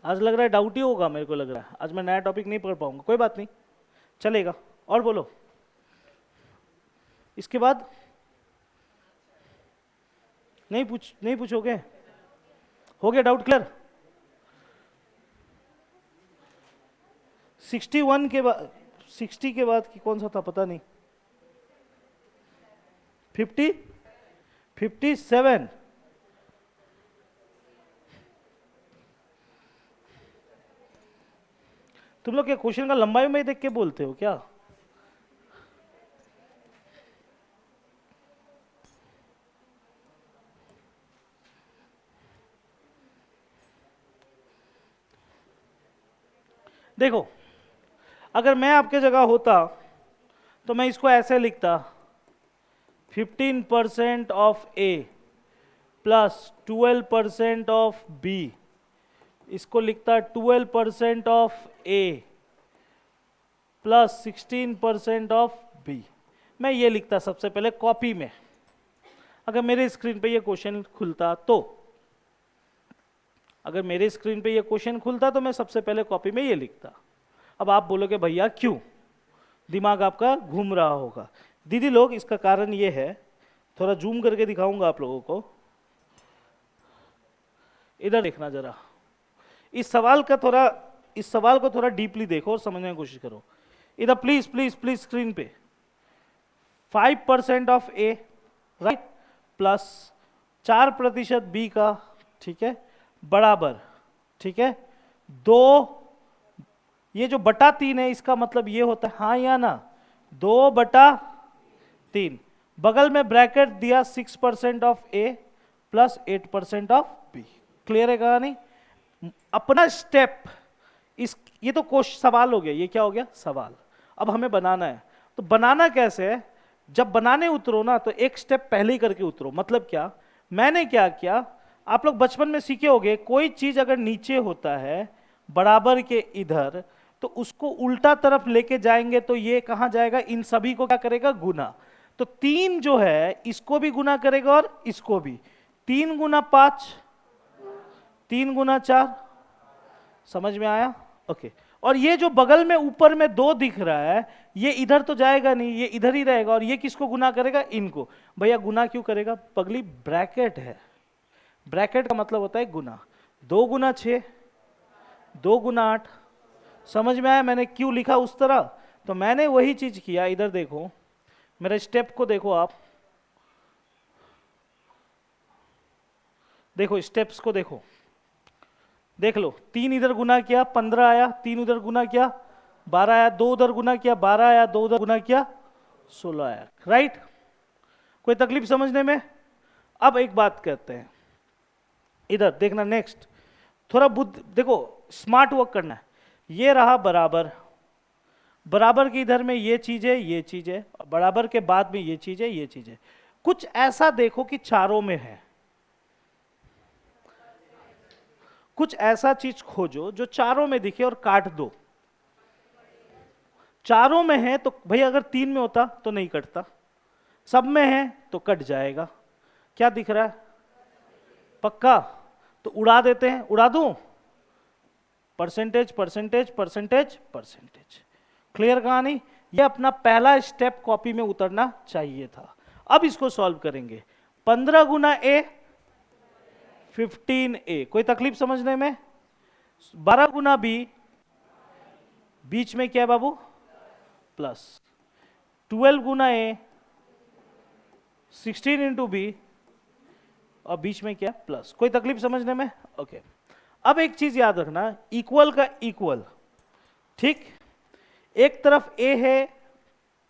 आज लग रहा है डाउट ही होगा, मेरे को लग रहा है आज मैं नया टॉपिक नहीं पढ़ पाऊंगा। कोई बात नहीं, चलेगा। और बोलो इसके बाद। नहीं पूछोगे? हो गया डाउट क्लियर? 61 के बाद, 60 के बाद की कौन सा था पता नहीं। 50, 57। तुम लोग क्या क्वेश्चन का लंबाई में देख के बोलते हो क्या? देखो, अगर मैं आपके जगह होता तो मैं इसको ऐसे लिखता, 15% of a plus 12% of b. इसको लिखता 12% of a plus 16% of b. मैं ये लिखता सबसे पहले कॉपी में, अगर मेरे स्क्रीन पे ये क्वेश्चन खुलता तो। अगर मेरे स्क्रीन पे ये क्वेश्चन खुलता तो मैं सबसे पहले कॉपी में ये लिखता। अब आप बोलोगे भैया क्यों? दिमाग आपका घूम रहा होगा। दीदी लोग, इसका कारण ये है, थोड़ा जूम करके दिखाऊंगा आप लोगों को। इधर देखना जरा, इस सवाल को थोड़ा डीपली देखो और समझने की कोशिश करो। इधर प्लीज प्लीज प्लीज स्क्रीन पे 5% of a, right, plus 4% b का, ठीक है, बराबर, ठीक है, 2, ये जो बटा 3 है इसका मतलब ये होता है, हाँ या ना, 2/3। बगल में ब्रैकेट दिया 6% of a plus 8% of b. Clear है कहानी? अपना स्टेप, ये तो सवाल हो गया, ये क्या हो गया? सवाल। अब हमें बनाना है, तो बनाना कैसे है? जब बनाने उतरो ना तो एक स्टेप पहले ही करके उतरो। मतलब क्या, मैंने क्या किया, आप लोग बचपन में सीखे होंगे, कोई चीज अगर नीचे होता है बराबर के इधर, तो उसको उल्टा तरफ लेके जाएंगे तो ये कहां जाएगा, इन सभी को क्या करेगा, गुना। तो 3 जो है इसको भी गुना करेगा और इसको भी। 3 गुना 5, 3 गुना 4, समझ में आया? ओके। और ये जो बगल में ऊपर में 2 दिख रहा है, ये इधर तो जाएगा नहीं, ये इधर ही रहेगा। और ये किसको गुना करेगा, इनको। भैया गुना क्यों करेगा, पगली ब्रैकेट है, ब्रैकेट का मतलब होता है गुना। 2 गुना 6, 2 गुना 8, समझ में आया मैंने क्यों लिखा उस तरह? तो मैंने वही चीज किया। इधर देखो, मेरे स्टेप को देखो आप, देखो स्टेप्स को देखो, देख लो। 3 इधर गुना किया 15 आया, 3 उधर गुना किया 12 आया, 2 उधर गुना किया 12 आया, 2 उधर गुना किया 16 आया। राइट? कोई तकलीफ समझने में? अब एक बात कहते हैं, इधर देखना, नेक्स्ट थोड़ा बुद्ध देखो, स्मार्ट वर्क करना है। ये रहा बराबर, बराबर के इधर में ये चीज है, ये चीज है, बराबर के बाद में ये चीज है, ये चीज है। कुछ ऐसा देखो कि चारों में है, कुछ ऐसा चीज खोजो जो चारों में दिखे और काट दो। चारों में है तो भाई, अगर 3 में होता तो नहीं कटता, सब में है तो कट जाएगा। क्या दिख रहा है, पक्का? तो उड़ा देते हैं, उड़ा दूं? Percentage percentage percentage percentage. Clear कहानी? ये अपना पहला स्टेप कॉपी में उतरना चाहिए था। अब इसको सॉल्व करेंगे। 15 गुना ए 15a, कोई तकलीफ समझने में? 12 गुना बी, बीच में क्या है बाबू, प्लस। 12 गुना ए 16 इंटू बी, और बीच में क्या, प्लस। कोई तकलीफ समझने में? ओके। अब एक चीज याद रखना, इक्वल का इक्वल, ठीक? एक तरफ ए है,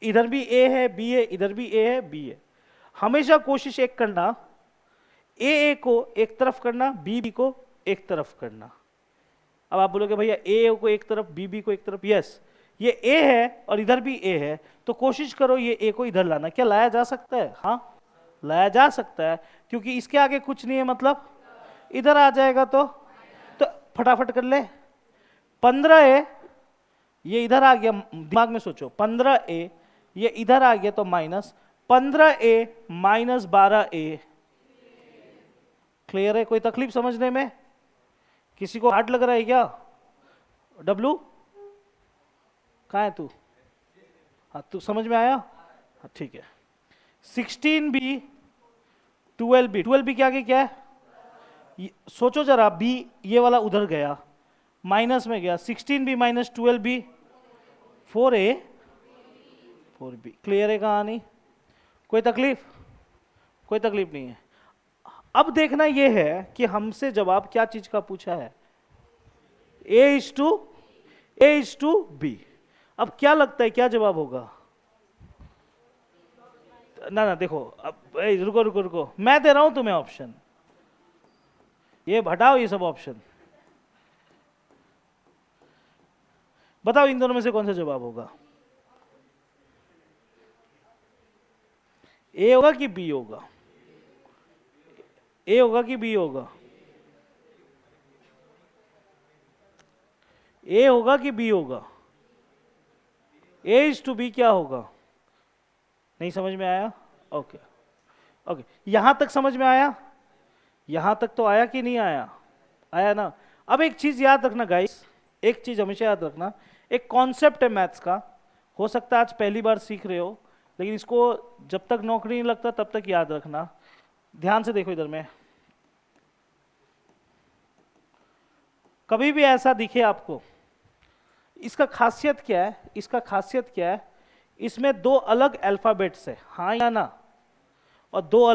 इधर भी ए है, बी है, इधर भी ए है, बी है। हमेशा कोशिश एक करना, ए को एक तरफ करना, बी को एक तरफ करना। अब आप बोलोगे भैया ए को एक तरफ, बी को एक तरफ। यस, ये ए है और इधर भी ए है, तो कोशिश करो ये ए को इधर लाना। क्या लाया जा सकता है? हाँ, लाया जा सकता है, क्योंकि इसके आगे कुछ नहीं है, मतलब इधर आ जाएगा। तो फटाफट कर ले। 15a ये इधर आ गया, दिमाग में सोचो, 15a ये इधर आ गया तो minus 15a minus 12a। Clear है? कोई तकलीफ समझने में? किसी को हार्ड लग रहा है क्या? डब्लू कहाँ है तू? हाँ, तू समझ में आया? हाँ, ठीक है। 16b 12b, 12b के आगे क्या है? सोचो जरा, b ये वाला उधर गया, माइनस में गया। 16b minus 12b 4a 4b। Clear है कहानी? कोई तकलीफ? कोई तकलीफ नहीं है। अब देखना यह है कि हमसे जवाब क्या चीज का पूछा है, a is to b। अब क्या लगता है क्या जवाब होगा? ना देखो, अब रुको रुको रुको, मैं दे रहा हूं तुम्हें ऑप्शन, ये हटाओ ये सब ऑप्शन, बताओ इन दोनों में से कौन सा जवाब होगा? ए होगा कि बी होगा? ए होगा कि बी होगा? ए होगा कि बी होगा? ए इज टू बी क्या होगा? नहीं समझ में आया? ओके ओके, यहां तक समझ में आया? यहां तक तो आया कि नहीं आया? आया ना? अब एक चीज याद रखना गाइस, एक चीज हमेशा याद रखना, एक कॉन्सेप्ट है मैथ्स का, हो सकता है आज पहली बार सीख रहे हो, लेकिन इसको जब तक नौकरी नहीं लगता तब तक याद रखना। ध्यान से देखो इधर में, कभी भी ऐसा दिखे आपको, इसका खासियत क्या है? इसका खासियत क्या है? इसमें 2 अलग अल्फाबेट्स है, हाँ या ना, और 2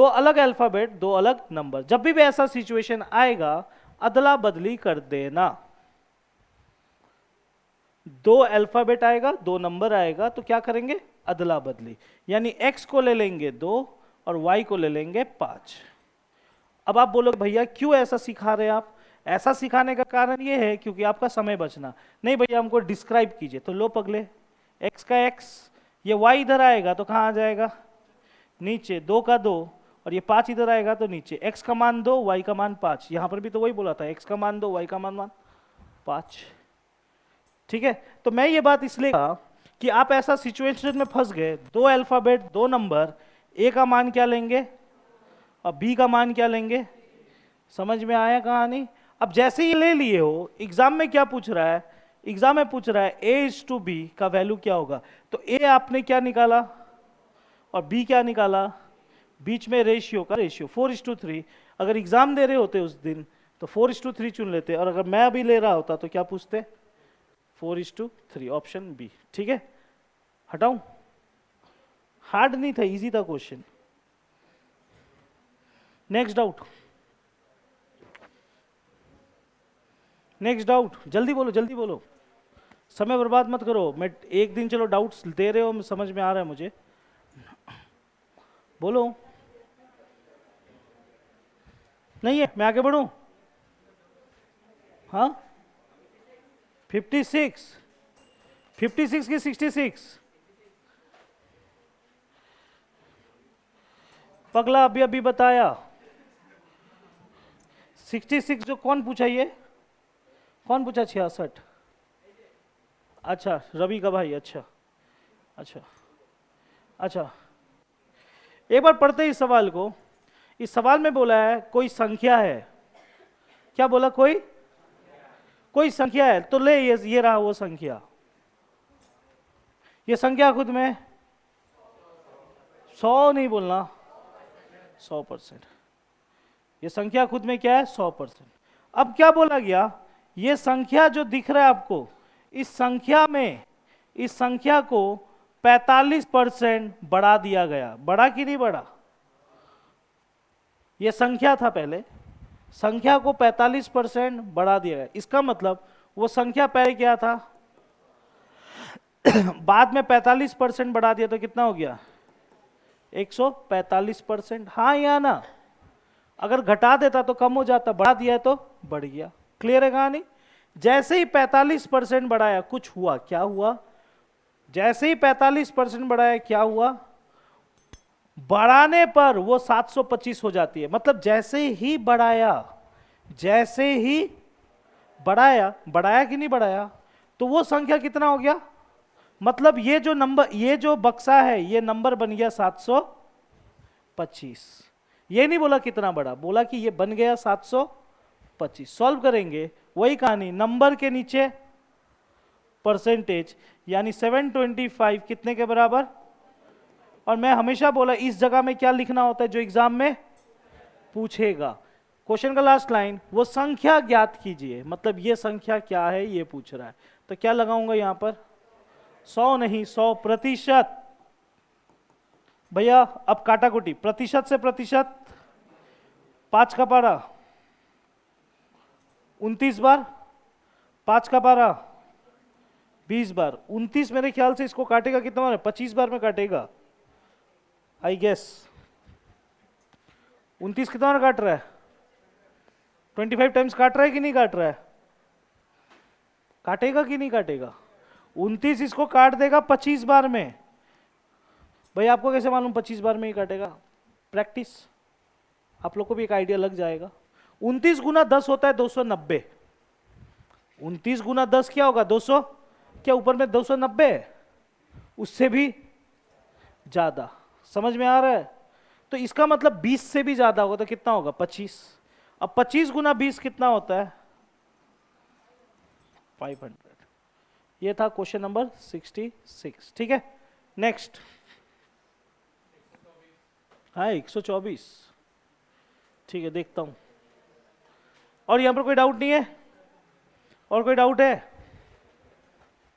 अलग अल्फाबेट, 2 अलग नंबर। जब भी ऐसा सिचुएशन आएगा अदला बदली कर देना। 2 अल्फाबेट आएगा, 2 नंबर आएगा, तो क्या करेंगे? अदला बदली। यानी x को ले लेंगे 2 और y को ले लेंगे 5। अब आप बोलोगे भैया क्यों ऐसा सिखा रहे हैं आप? ऐसा सिखाने का कारण ये है क्योंकि आपका समय बचना। नहीं भैया हमको डिस्क्राइब कीजिए, तो लो पगले, x का x, ये y इधर आएगा तो कहाँ आ जाएगा, नीचे, 2 का 2, और ये 5 इधर आएगा तो नीचे। x का मान 2, y का मान 5, यहाँ पर भी तो वही बोला था, x का मान 2, y का मान 5। ठीक है, तो मैं ये बात इसलिए कहा कि आप ऐसा सिचुएशन में फंस गए, 2 अल्फाबेट 2 नंबर, a का मान क्या लेंगे और b का मान क्या लेंगे। समझ में आया कहानी। अब जैसे ही ले लिए हो, एग्जाम में क्या पूछ रहा है, एग्जाम में पूछ रहा है a/b का वैल्यू क्या होगा, तो a आपने क्या निकाला और b क्या निकाला, बीच में रेशियो का रेशियो 4:3। अगर एग्जाम दे रहे होते उस दिन तो 4:3 चुन लेते, और अगर मैं अभी ले रहा होता तो क्या पूछते, 4:3, ऑप्शन बी। ठीक है, हटाऊं, हार्ड नहीं था, इजी था question. Next doubt, next doubt, जल्दी बोलो जल्दी बोलो, समय बर्बाद मत करो। मैं एक दिन चलो डाउट्स दे रहे हो, समझ में आ रहा है मुझे, बोलो। नहीं है, मैं आगे बढ़ूं। हाँ 56 की 66, पगला अभी अभी बताया। 66 जो कौन पूछा, ये कौन पूछा, 66? अच्छा रवि का भाई, अच्छा अच्छा अच्छा। एक बार पढ़ते हैं इस सवाल को। इस सवाल में बोला है कोई संख्या है, क्या बोला, कोई संख्या है, तो ले ये रहा वो संख्या। ये संख्या खुद में 100 नहीं बोलना, 100%। ये संख्या खुद में क्या है, 100%। अब क्या बोला गया, ये संख्या जो दिख रहा है आपको, इस संख्या को 45% बढ़ा दिया गया। बढ़ा कि नहीं बढ़ा, ये संख्या था पहले, संख्या को 45% बढ़ा दिया गया। इसका मतलब वो संख्या पहले क्या था बाद में 45% बढ़ा दिया तो कितना हो गया, 145%। हाँ या ना, अगर घटा देता तो कम हो जाता, बढ़ा दिया तो बढ़ गया। क्लियर है कहानी। जैसे ही 45% बढ़ाया कुछ हुआ, क्या हुआ, जैसे ही 45% बढ़ाया क्या हुआ, बढ़ाने पर वो 725 हो जाती है। मतलब जैसे ही बढ़ाया, जैसे ही बढ़ाया कि नहीं बढ़ाया, तो वो संख्या कितना हो गया, मतलब ये जो नंबर, ये जो बक्सा है, ये नंबर बन गया 725। ये नहीं बोला कितना बड़ा, बोला कि ये बन गया 725। सॉल्व करेंगे, वही कहानी, नंबर के नीचे परसेंटेज, यानी 725 कितने के बराबर। और मैं हमेशा बोला इस जगह में क्या लिखना होता है जो एग्जाम में पूछेगा। क्वेश्चन का लास्ट लाइन, वो संख्या ज्ञात कीजिए, मतलब ये संख्या क्या है ये पूछ रहा है, तो क्या लगाऊंगा यहां पर, 100 नहीं, 100%। भैया अब काटाकुटी, प्रतिशत से प्रतिशत, 5 का पारा 29 बार, 5 का पारा 20 बार, 29 मेरे ख्याल से इसको काटेगा कितना बार, 25 बार में काटेगा आई गेस। 29 कितना बार काट रहा है, 25 टाइम्स काट रहा है कि नहीं काट रहा है, काटेगा कि नहीं काटेगा। 29 इसको काट देगा 25 बार में। भाई आपको कैसे मालूम 25 बार में ही काटेगा, प्रैक्टिस, आप लोग को भी एक आइडिया लग जाएगा। 29 गुना 10 होता है 290। 29 गुना 10 क्या होगा, 200, क्या ऊपर में 290 है, उससे भी ज्यादा। समझ में आ रहा है। तो इसका मतलब 20 से भी ज्यादा होगा तो कितना होगा, 25। अब 25 गुना 20 कितना होता है, 500। ये था क्वेश्चन नंबर 66। ठीक है, नेक्स्ट। हाँ 124, ठीक है, देखता हूं। और यहां पर कोई डाउट नहीं है, और कोई डाउट है,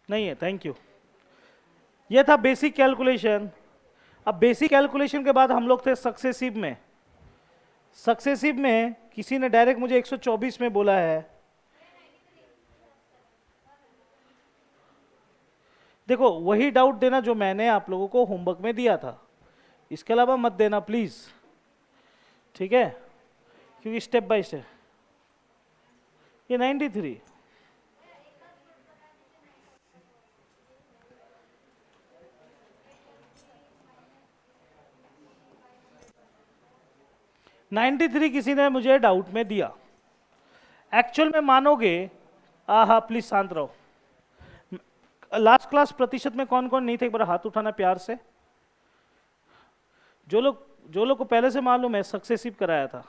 नहीं है, थैंक यू। ये था बेसिक कैलकुलेशन। अब बेसिक कैलकुलेशन के बाद हम लोग थे सक्सेसिव में। सक्सेसिव में किसी ने डायरेक्ट मुझे 124 में बोला है। देखो वही डाउट देना जो मैंने आप लोगों को होमवर्क में दिया था, इसके अलावा मत देना प्लीज, ठीक है, क्योंकि स्टेप बाय स्टेप। ये 93, 93 किसी ने मुझे डाउट में दिया। एक्चुअल में मानोगे, हाँ प्लीज शांत रहो। लास्ट क्लास प्रतिशत में कौन कौन नहीं थे, एक बार हाथ उठाना प्यार से। जो लोग को पहले से मालूम है सक्सेसिव कराया था,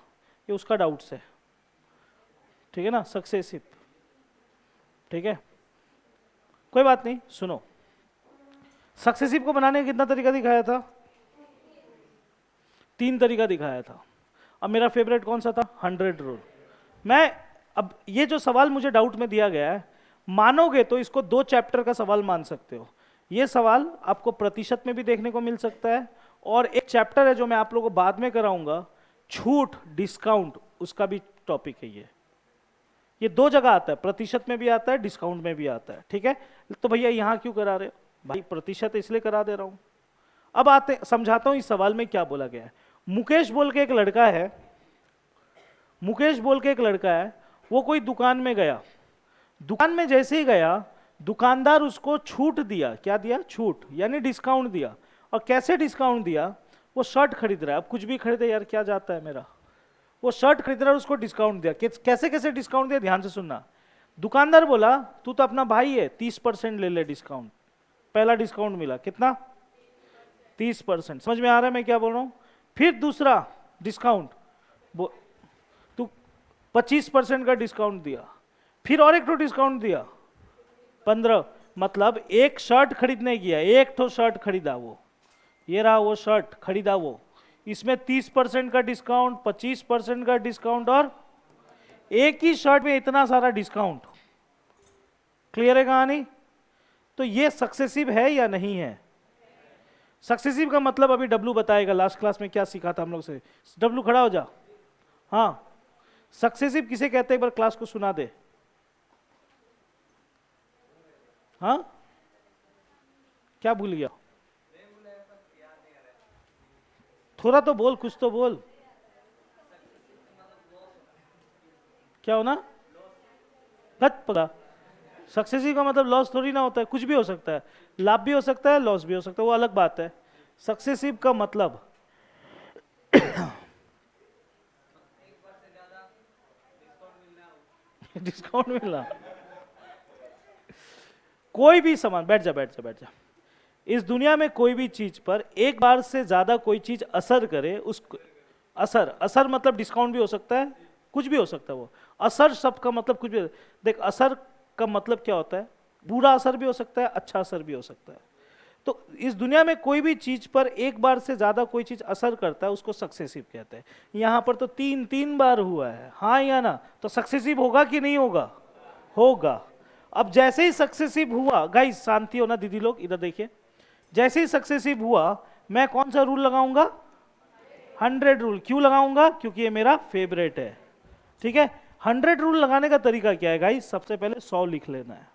ये उसका डाउट से, ठीक है ना, सक्सेसिव, ठीक है, कोई बात नहीं। सुनो, सक्सेसिव को बनाने का कितना तरीका दिखाया था? 3 तरीका दिखाया था। अब मेरा फेवरेट कौन सा था? 100 रूल। मैं अब ये जो सवाल मुझे डाउट में दिया गया है, मानोगे तो इसको 2 चैप्टर का सवाल मान सकते हो। ये सवाल आपको प्रतिशत में भी देखने को मिल सकता है, और एक चैप्टर है जो मैं आप लोगों को बाद में कराऊंगा, छूट डिस्काउंट, उसका भी टॉपिक है ये 2 जगह आता है, प्रतिशत में भी आता है, डिस्काउंट में भी आता है, ठीक है। तो भैया यहाँ क्यों करा रहे हो? भाई प्रतिशत इसलिए करा दे रहा हूं। अब आते समझाता हूं इस सवाल में क्या बोला गया है। मुकेश बोल के एक लड़का है, मुकेश बोल के एक लड़का है, वो कोई दुकान में गया। दुकान में जैसे ही गया, दुकानदार उसको छूट दिया। क्या दिया? छूट, यानी डिस्काउंट दिया। और कैसे डिस्काउंट दिया? वो शर्ट खरीद रहा है, अब कुछ भी खरीदे यार, क्या जाता है मेरा। वो शर्ट खरीद रहा है, उसको डिस्काउंट दिया। कैसे कैसे डिस्काउंट दिया, ध्यान से सुनना। दुकानदार बोला तू तो अपना भाई है, 30% ले ले डिस्काउंट। पहला डिस्काउंट मिला, कितना? 30%। समझ में आ रहा है मैं क्या बोल रहा हूं? फिर दूसरा डिस्काउंट, तू 25% का डिस्काउंट दिया। फिर और एक तो डिस्काउंट दिया, 15। मतलब एक शर्ट खरीदने गया, एक तो शर्ट खरीदा, वो ये रहा वो शर्ट खरीदा वो, इसमें 30% का डिस्काउंट, 25% का डिस्काउंट, और एक ही शर्ट में इतना सारा डिस्काउंट। क्लियर है कहानी? तो ये सक्सेसिव है या नहीं है? सक्सेसिव का मतलब अभी डब्लू बताएगा, लास्ट क्लास में क्या सीखा था हम लोग से। डब्लू खड़ा हो जा। हाँ, सक्सेसिव किसे कहते हैं, एक बार क्लास को सुना दे। हाँ, क्या भूल गया? थोड़ा तो बोल, कुछ तो बोल। क्या होना? कत पता। सक्सेसिव का मतलब लॉस थोड़ी ना होता है, कुछ भी हो सकता है, लाभ भी हो सकता है, लॉस भी हो सकता है, वो अलग बात है। सक्सेसिव का मतलब डिस्काउंट मिलना। कोई भी सामान, बैठ जा बैठ जा बैठ जा। इस दुनिया में कोई भी चीज पर एक बार से ज्यादा कोई चीज असर करे, उस असर मतलब डिस्काउंट भी हो सकता है, कुछ भी हो सकता है। वो असर शब्द का मतलब कुछ भी। देख, असर का मतलब क्या होता है? बुरा असर भी हो सकता है, अच्छा असर भी हो सकता है। तो इस दुनिया में कोई भी चीज पर एक बार से ज्यादा कोई चीज असर करता है, उसको सक्सेसिव कहते हैं। यहां पर तो 3 बार हुआ है, हाँ या ना? तो सक्सेसिव होगा कि नहीं होगा? होगा। अब जैसे ही सक्सेसिव हुआ, गाइस शांति हो ना दीदी लोग, इधर देखिए। जैसे ही सक्सेसिव हुआ, मैं कौन सा रूल लगाऊंगा? 100 रूल। क्यों लगाऊंगा? क्योंकि ये मेरा फेवरेट है, ठीक है। 100 रूल लगाने का तरीका क्या है गाइस? सबसे पहले 100 लिख लेना है,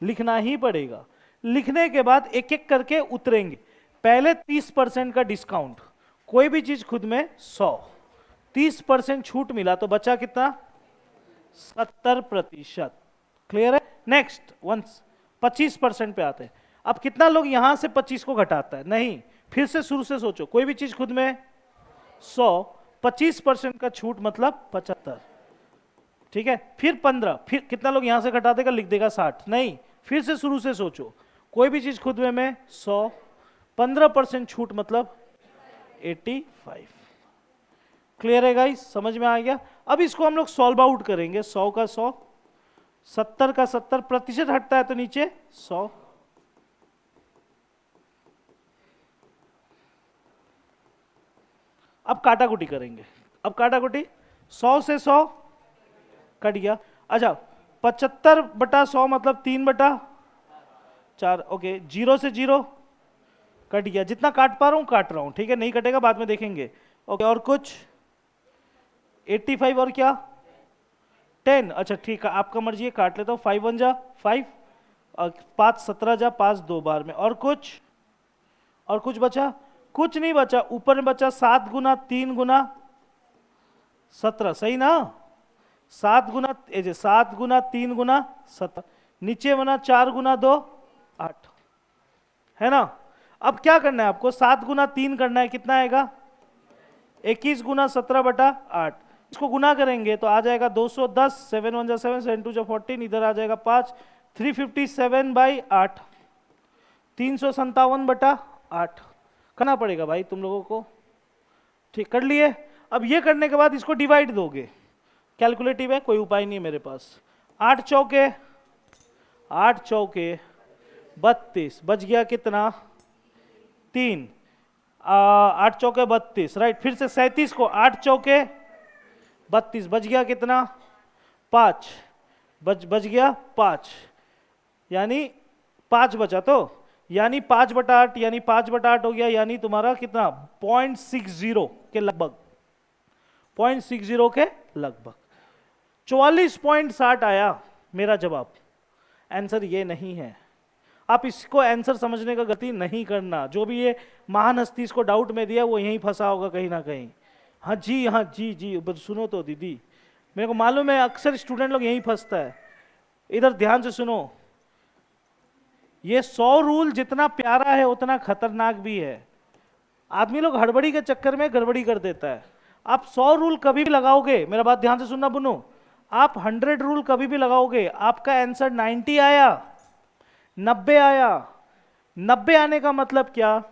लिखना ही पड़ेगा। लिखने के बाद एक एक करके उतरेंगे। पहले 30% का डिस्काउंट, कोई भी चीज खुद में 100, 30% छूट मिला तो बचा कितना? 70%। क्लियर है? नेक्स्ट 25% पे आते हैं। अब कितना लोग यहां से 25 को घटाता है? नहीं, फिर से शुरू से सोचो। कोई भी चीज खुद में 100, 25% का छूट मतलब 75, ठीक है। फिर 15, फिर कितना लोग यहां से घटा देगा? लिख देगा 60। नहीं, फिर से शुरू से सोचो। कोई भी चीज खुद में 100, 15% छूट मतलब 85। क्लियर है गाइस? समझ में आ गया? अब इसको हम लोग सॉल्व आउट करेंगे। 100 का 100, 70 का 70, प्रतिशत हटता है तो नीचे 100। अब काटाकुटी करेंगे। अब काटाकुटी, 100 से 100 कट गया। अच्छा, 75/100 मतलब 3/4। ओके, 0 से 0 कट गया। जितना काट पा रहा हूं काट रहा हूं, ठीक है। नहीं कटेगा बाद में देखेंगे। ओके, और कुछ? 85 और क्या? 10। अच्छा ठीक है, आपका मर्जी है, काट लेता हूं। 5 1 जा 5, और 5 17 जा 5 2 बार में। और कुछ? और कुछ बचा? कुछ नहीं बचा। ऊपर में बचा 7 गुना 3 गुना 17, सही ना? 7 गुना 3 गुना 17, नीचे बना 4 गुना 2 8, है ना? अब क्या करना है आपको? 7 गुना 3 करना है, कितना आएगा? 21 गुना 17/8, इसको गुना करेंगे तो आ जाएगा 210, 7 1 जा 7, 7 2 जा 14, इधर आ जाएगा 5, 357/8, 357/8 करना पड़ेगा भाई तुम लोगों को। ठीक, कर लिए। अब ये करने के बाद इसको डिवाइड दोगे, कैलकुलेटिव है, कोई उपाय नहीं है मेरे पास। 8 चौके 32, बच गया कितना? 3, 8 चौके 32, राइट। फिर से 37 को 8 चौके 32, बच गया कितना? 5, बच गया 5, यानी 5 बचा, तो यानी 5/8, यानी 5/8 हो गया, यानी तुम्हारा कितना? 0.60 के लगभग, 0.60 के लगभग। 44.60 आया मेरा जवाब। आंसर ये नहीं है। आप इसको आंसर समझने का गलती नहीं करना। जो भी ये महान हस्ती इसको डाउट में दिया वो यहीं फंसा होगा कहीं ना कहीं। हाँ जी, बस सुनो तो दीदी, मेरे को मालूम है अक्सर स्टूडेंट लोग यहीं फंसता है। इधर ध्यान से सुनो, ये 100 रूल जितना प्यारा है उतना खतरनाक भी है। आदमी लोग हड़बड़ी के चक्कर में गड़बड़ी कर देता है। आप 100 रूल कभी भी लगाओगे, मेरा बात ध्यान से सुनना बुनो, आप 100 रूल कभी भी लगाओगे, आपका आंसर 90 आया, 90 आया। 90 आने का मतलब क्या?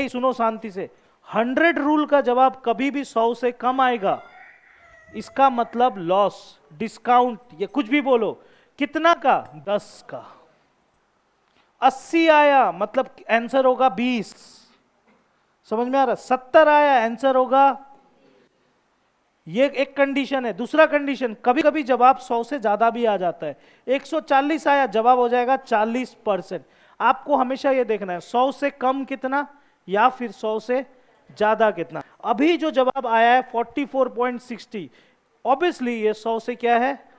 सुनो शांति से, 100 रूल का जवाब कभी भी 100 से कम आएगा। इसका मतलब लॉस, डिस्काउंट, ये कुछ भी बोलो। कितना का? 10 का। 80 आया मतलब आंसर होगा 20, समझ में आ रहा? 70 आया आंसर होगा, ये एक कंडीशन है। दूसरा कंडीशन, कभी कभी जवाब 100 से ज्यादा भी आ जाता है। 140 आया, जवाब हो जाएगा 40%। आपको हमेशा ये देखना है 100 से कम कितना या फिर 100 से ज्यादा कितना। अभी जो जवाब आया है 44.60, ऑब्वियसली ये 100 से क्या है?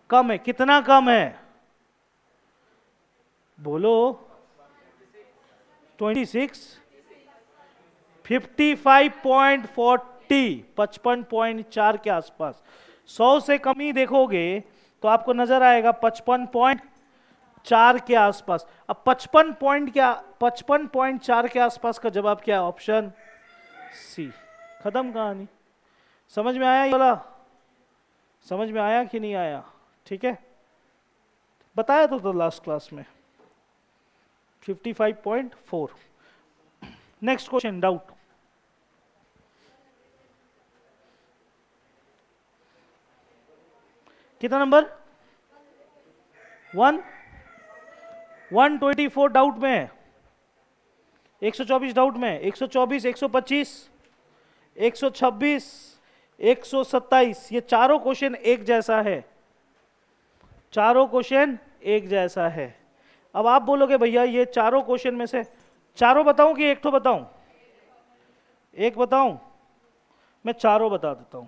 कम है। कितना कम है बोलो? 26, 55.40, 55.4 के आसपास। 100 से कम ही देखोगे तो आपको नजर आएगा 55.4 के आसपास। अब 55.4 के आसपास का जवाब क्या है? Option c. खत्म कहानी। समझ में आया ये वाला? समझ में आया कि नहीं आया? ठीक है, बताया तो लास्ट क्लास में 55.4। Next question, doubt? कितना नंबर? 124 डाउट में, 124 डाउट में, 124, 125, 126, 127, ये चारों क्वेश्चन एक जैसा है। चारों क्वेश्चन एक जैसा है। अब आप बोलोगे भैया ये चारों क्वेश्चन में से चारों बताऊं कि एक तो बताऊं? एक बताऊं? मैं चारों बता देता हूं।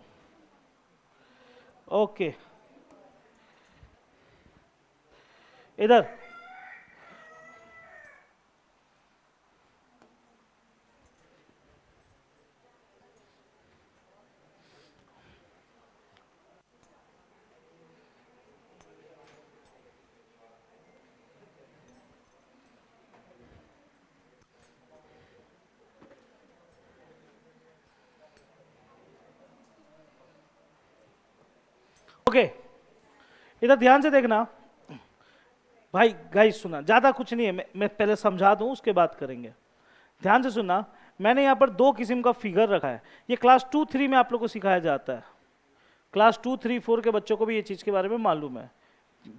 ओके, इधर ओके, इधर ध्यान से देखना भाई। गाइस सुना, ज्यादा कुछ नहीं है, मैं पहले समझा दूं उसके बाद करेंगे। ध्यान से सुनना, मैंने यहाँ पर 2 किस्म का फिगर रखा है। ये क्लास 2 3 में आप लोग को सिखाया जाता है। क्लास 2 3 4 के बच्चों को भी ये चीज के बारे में मालूम है।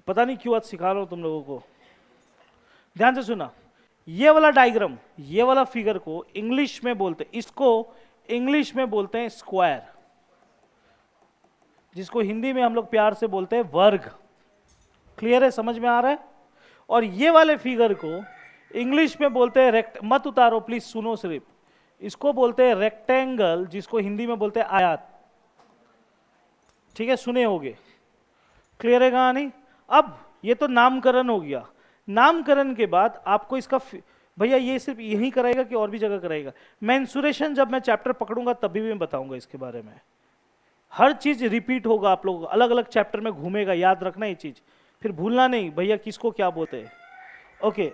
पता नहीं क्यों आज सिखा रहा हूं तुम लोगों को। ध्यान से सुना, ये वाला डायग्राम, ये वाला फिगर को इंग्लिश में बोलते, इसको इंग्लिश में बोलते हैं स्क्वायर, जिसको हिंदी में हम लोग प्यार से बोलते हैं वर्ग। क्लियर है? समझ में आ रहा है? और ये वाले फिगर को इंग्लिश में बोलते हैं मत उतारो प्लीज, सुनो सिर्फ। इसको बोलते हैं रेक्टेंगल, जिसको हिंदी में बोलते हैं आयत। ठीक है, सुने होगे। क्लियर है कहानी? अब ये तो नामकरण हो गया। नामकरण के बाद आपको इसका भैया ये सिर्फ यही कराएगा कि और भी जगह कराएगा? मेंसुरेशन जब मैं चैप्टर पकड़ूंगा तभी भी मैं बताऊंगा इसके बारे में। हर चीज रिपीट होगा, आप लोग अलग अलग चैप्टर में घूमेगा, याद रखना ये चीज, फिर भूलना नहीं भैया किसको क्या बोलते हैं। ओके,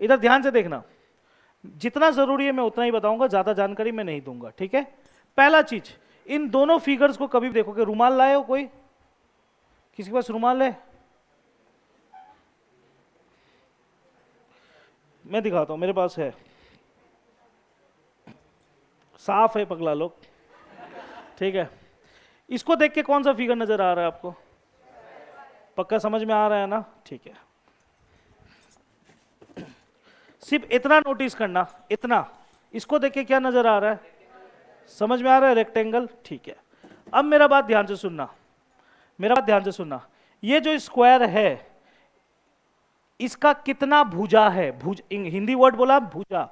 इधर ध्यान से देखना, जितना जरूरी है मैं उतना ही बताऊंगा, ज्यादा जानकारी मैं नहीं दूंगा, ठीक है। पहला चीज, इन दोनों फिगर्स को कभी भी देखोगे, रुमाल लाए हो कोई, किसी के पास रुमाल है? मैं दिखाता हूं, मेरे पास है, साफ है पगला लोग, ठीक है। इसको देख के कौन सा फिगर नजर आ रहा है आपको? पक्का समझ में आ रहा है ना? ठीक है, सिर्फ इतना नोटिस करना, इतना, इसको देख के क्या नजर आ रहा है? समझ में आ रहा है? रेक्टेंगल, ठीक है। अब मेरा बात ध्यान से सुनना, मेरा बात ध्यान से सुनना, ये जो स्क्वायर है इसका कितना भुजा है? हिंदी वर्ड बोला भुजा,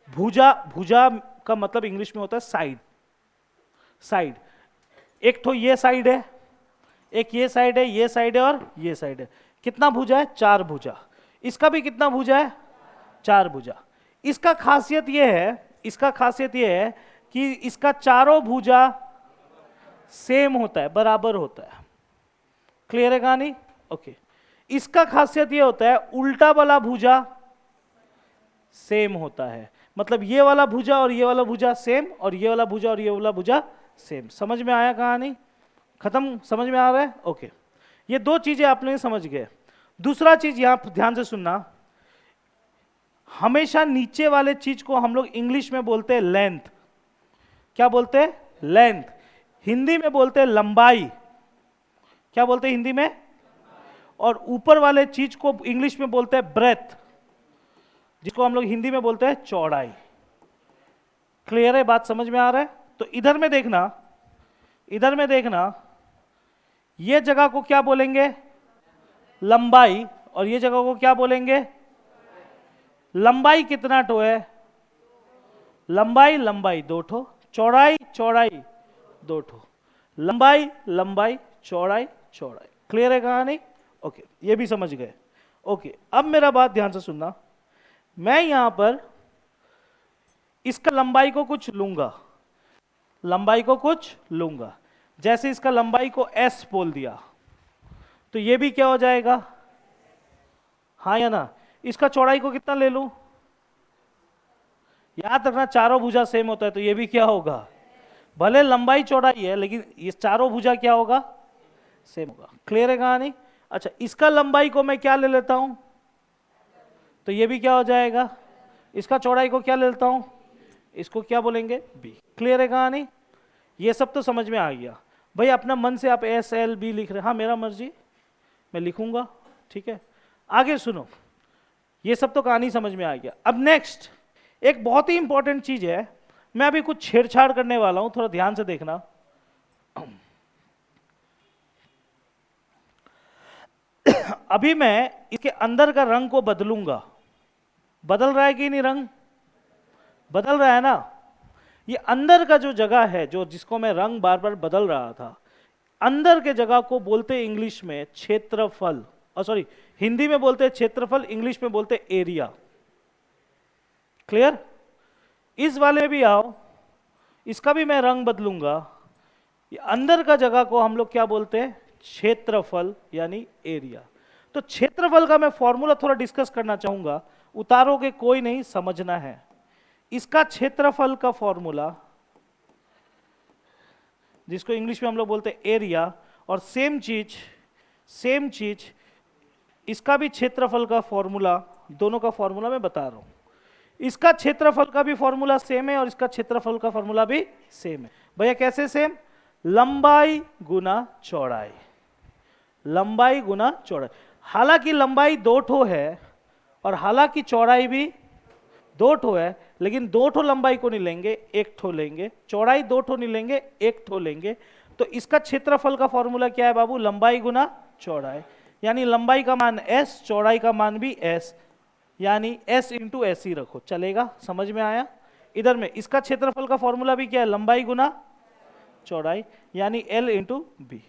भुजा, भुजा का मतलब इंग्लिश में होता है साइड, साइड। एक तो ये साइड है, एक ये साइड है, ये साइड है और ये साइड है। कितना भुजा है? 4 भुजा। इसका भी कितना भुजा है? 4 भुजा। इसका खासियत ये है, इसका खासियत ये है कि इसका चारों भुजा सेम होता है, बराबर होता है। क्लियर है कहानी? ओके। इसका खासियत ये होता है उल्टा वाला भुजा सेम होता है, मतलब ये वाला भुजा और ये वाला भुजा सेम, और ये वाला भुजा और ये वाला भुजा सेम। समझ में आया कहानी? खत्म? समझ में आ रहा है? ओके। ये दो चीजें आप लोग समझ गए। दूसरा चीज यहां ध्यान से सुनना, हमेशा नीचे वाले चीज को हम लोग इंग्लिश में बोलते हैं लेंथ। क्या बोलते हैं? लेंथ। हिंदी में बोलते हैं लंबाई। क्या बोलते हैं हिंदी में? और ऊपर वाले चीज को इंग्लिश में बोलते हैं ब्रेथ, जिसको हम लोग हिंदी में बोलते हैं चौड़ाई। क्लियर है? बात समझ में आ रहा है? तो इधर में देखना, इधर में देखना, ये जगह को क्या बोलेंगे? लंबाई। और ये जगह को क्या बोलेंगे? लंबाई कितना ठो है? लंबाई, लंबाई 2 ठो, चौड़ाई, चौड़ाई 2 ठो, लंबाई, लंबाई, चौड़ाई, चौड़ाई। क्लियर है कहानी? ओके, ये भी समझ गए। ओके, अब मेरा बात ध्यान से सुनना, मैं यहां पर इसका लंबाई को कुछ लूंगा, लंबाई को कुछ लूंगा, जैसे इसका लंबाई को s बोल दिया, तो ये भी क्या हो जाएगा? हाँ या ना? इसका चौड़ाई को कितना ले लूं? याद रखना चारों भुजा सेम होता है, तो ये भी क्या होगा? भले लंबाई चौड़ाई है लेकिन ये चारों भुजा क्या होगा? सेम होगा। क्लियर है कहानी? अच्छा, इसका लंबाई को मैं क्या ले लेता हूं, तो ये भी क्या हो जाएगा? इसका चौड़ाई को क्या ले लेता हूं, इसको क्या बोलेंगे? बी। क्लियर है कहानी? ये सब तो समझ में आ गया। भाई अपना मन से आप एस एल बी लिख रहे, हाँ मेरा मर्जी, मैं लिखूंगा, ठीक है। आगे सुनो, ये सब तो कहानी समझ में आ गया। अब नेक्स्ट एक बहुत ही इंपॉर्टेंट चीज है, मैं अभी कुछ छेड़छाड़ करने वाला हूं, थोड़ा ध्यान से देखना। अभी मैं इसके अंदर का रंग को बदलूंगा। बदल रहा है कि नहीं? रंग बदल रहा है ना? ये अंदर का जो जगह है, जो जिसको मैं रंग बार बार बदल रहा था, अंदर के जगह को बोलते इंग्लिश में क्षेत्रफल, सॉरी हिंदी में बोलते हैं क्षेत्रफल, इंग्लिश में बोलते एरिया। क्लियर? इस वाले में भी आओ, इसका भी मैं रंग बदलूंगा। ये अंदर का जगह को हम लोग क्या बोलते हैं? क्षेत्रफल यानी एरिया। तो क्षेत्रफल का मैं फॉर्मूला थोड़ा डिस्कस करना चाहूंगा, उतारोगे कोई नहीं, समझना है। इसका क्षेत्रफल का फॉर्मूला, जिसको इंग्लिश में हम लोग बोलते हैं एरिया, और सेम चीज इसका भी क्षेत्रफल का फॉर्मूला, दोनों का फॉर्मूला मैं बता रहा हूं। इसका क्षेत्रफल का भी फॉर्मूला सेम है और इसका क्षेत्रफल का फॉर्मूला भी सेम है। भैया कैसे सेम? लंबाई गुना चौड़ाई, लंबाई गुना चौड़ाई। हालांकि लंबाई 2 ठो है और हालांकि चौड़ाई भी 2 ठो है, लेकिन 2 ठो लंबाई को नहीं लेंगे, 1 ठो लेंगे। चौड़ाई 2 ठो नहीं लेंगे, 1 ठो लेंगे। तो इसका क्षेत्रफल का फॉर्मूला क्या है बाबू? लंबाई गुना चौड़ाई, यानी लंबाई का मान s, चौड़ाई का मान भी s, यानी s इंटू एस ही रखो, चलेगा? समझ में आया? इधर में इसका क्षेत्रफल का फॉर्मूला भी क्या है? लंबाई गुना चौड़ाई, यानी l इंटू बी।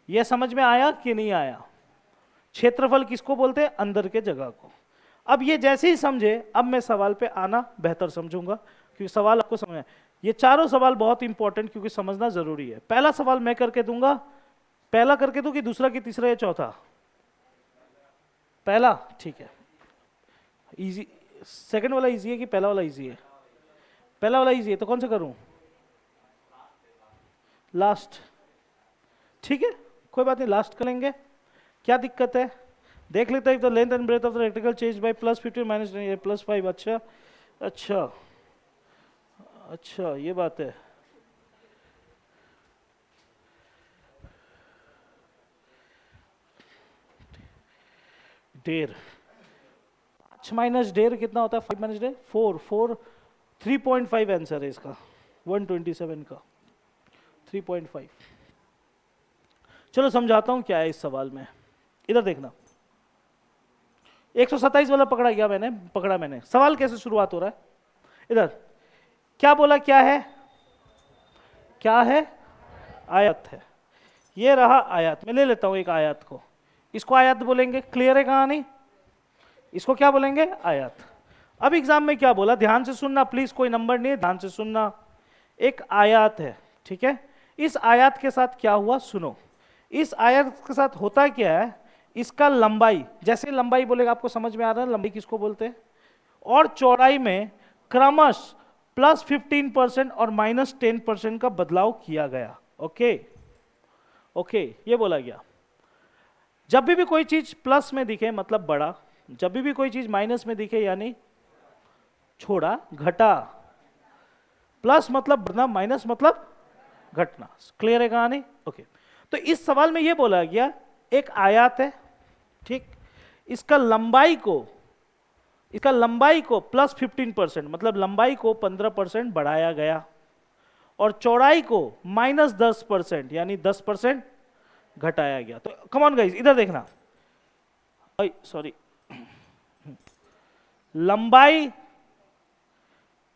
यह समझ में आया कि नहीं आया? क्षेत्रफल किसको बोलते हैं? अंदर के जगह को। अब ये जैसे ही समझे, अब मैं सवाल पे आना बेहतर समझूंगा, क्योंकि सवाल आपको समझ। ये चारों सवाल बहुत इंपॉर्टेंट, क्योंकि समझना जरूरी है। पहला सवाल मैं करके दूंगा, पहला करके दूं कि दूसरा कि तीसरा या चौथा? पहला, ठीक है, इजी। सेकंड वाला इजी है कि पहला वाला इजी है? पहला वाला इजी है, तो कौन सा करूं? लास्ट। ठीक है, कोई बात नहीं, लास्ट करेंगे, क्या दिक्कत है? देख लेते हैं। The length and breadth of the rectangle change by +15 minus +5। अच्छा अच्छा अच्छा, ये बात है। डेर 5 माइनस डेर कितना होता है? 5 माइनस डेर 4 3.5 आंसर है इसका, 127 का 3.5। चलो समझाता हूं क्या है इस सवाल में। इधर देखना, 127 वाला पकड़ा मैंने। सवाल कैसे शुरुआत हो रहा है? इधर क्या बोला? क्या है? क्या है? आयत है। ये रहा आयत। मैं ले लेता हूं एक आयत को, इसको आयत बोलेंगे। क्लियर है कहानी? इसको क्या बोलेंगे? आयत। अब एग्जाम में क्या बोला, ध्यान से सुनना प्लीज, कोई नंबर नहीं है, ध्यान से सुनना। एक आयत है, ठीक है? इस आयत के साथ क्या हुआ सुनो। इस आयत के साथ होता क्या है, इसका लंबाई, जैसे लंबाई बोलेगा आपको समझ में आ रहा है लंबाई किसको बोलते हैं, और चौड़ाई में क्रमश +15% और -10% का बदलाव किया गया। ओके ओके, ये बोला गया। जब भी कोई चीज प्लस में दिखे मतलब बड़ा, जब भी कोई चीज माइनस में दिखे यानी छोड़ा, घटा। प्लस मतलब बढ़ना, माइनस मतलब घटना। क्लियर है कहानी? ओके। तो इस सवाल में यह बोला गया एक आयत है, ठीक, इसका लंबाई को +15% मतलब लंबाई को 15% बढ़ाया गया, और चौड़ाई को -10% यानी 10% घटाया गया। तो कम ऑन गाइस, इधर देखना, सॉरी,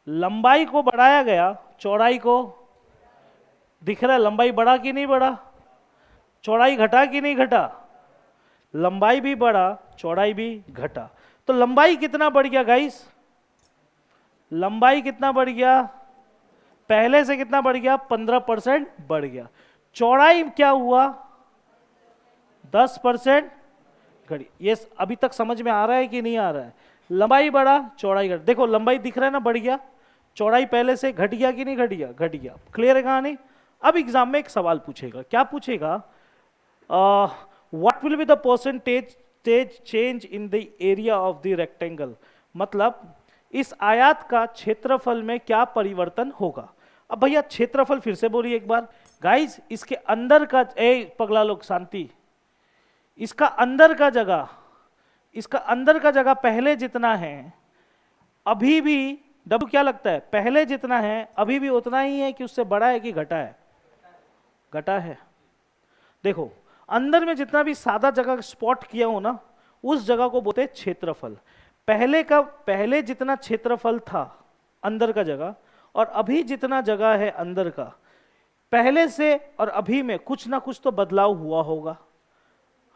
लंबाई को बढ़ाया गया, चौड़ाई को, दिख रहा है लंबाई बढ़ा कि नहीं बढ़ा? चौड़ाई घटा कि नहीं घटा? लंबाई भी बढ़ा, चौड़ाई भी घटा। तो लंबाई कितना बढ़ गया गाइस? लंबाई कितना बढ़ गया? पहले से कितना बढ़ गया? 15% बढ़ गया। चौड़ाई क्या हुआ? 10% घटी। ये अभी तक समझ में आ रहा है कि नहीं आ रहा है? लंबाई बढ़ा, चौड़ाई घट। देखो लंबाई दिख रहा है ना, बढ़ गया। चौड़ाई पहले से घट गया कि नहीं घट गया? घट गया। क्लियर है कहानी? अब एग्जाम में एक सवाल पूछेगा, क्या पूछेगा? What will be the percentage change in the area of the rectangle, मतलब इस आयत का क्षेत्रफल में क्या परिवर्तन होगा। अब भैया क्षेत्रफल फिर से बोलिए एक बार गाइस। इसके अंदर का, पगला लोग शांति, इसका अंदर का जगह पहले जितना है अभी भी, डब्ल्यू क्या लगता है, पहले जितना है अभी भी उतना ही है कि उससे बड़ा है कि घटा है? घटा है। देखो अंदर में जितना भी सादा जगह स्पॉट किया हो ना, उस जगह को बोलते हैं क्षेत्रफल। पहले जितना क्षेत्रफल था अंदर का जगह, और अभी जितना जगह है अंदर का, पहले से और अभी में कुछ ना कुछ तो बदलाव हुआ होगा,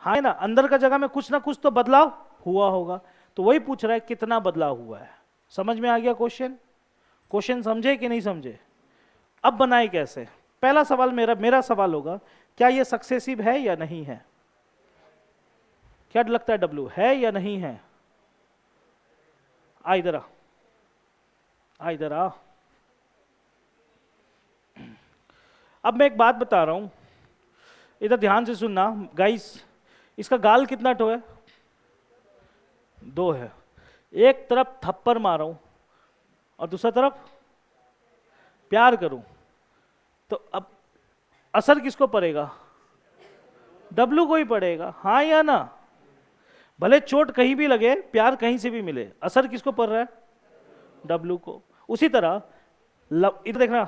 हाँ ना? अंदर का जगह में कुछ ना कुछ तो बदलाव हुआ होगा। तो वही पूछ रहा है कितना बदलाव हुआ है। समझ में आ गया क्वेश्चन समझे कि नहीं समझे? अब बनाए कैसे? पहला सवाल मेरा सवाल होगा, क्या ये सक्सेसिव है या नहीं है? क्या लगता है डब्ल्यू, है या नहीं है? आ इधर आ। अब मैं एक बात बता रहा हूं, इधर ध्यान से सुनना गाइस। इसका गाल कितना टो है? 2 है। एक तरफ थप्पड़ मारूं और दूसरा तरफ प्यार करूं, तो अब असर किसको पड़ेगा? डब्लू को ही पड़ेगा, हाँ या ना? भले चोट कहीं भी लगे, प्यार कहीं से भी मिले, असर किसको पड़ रहा है? डब्लू को। उसी तरह इधर देखना,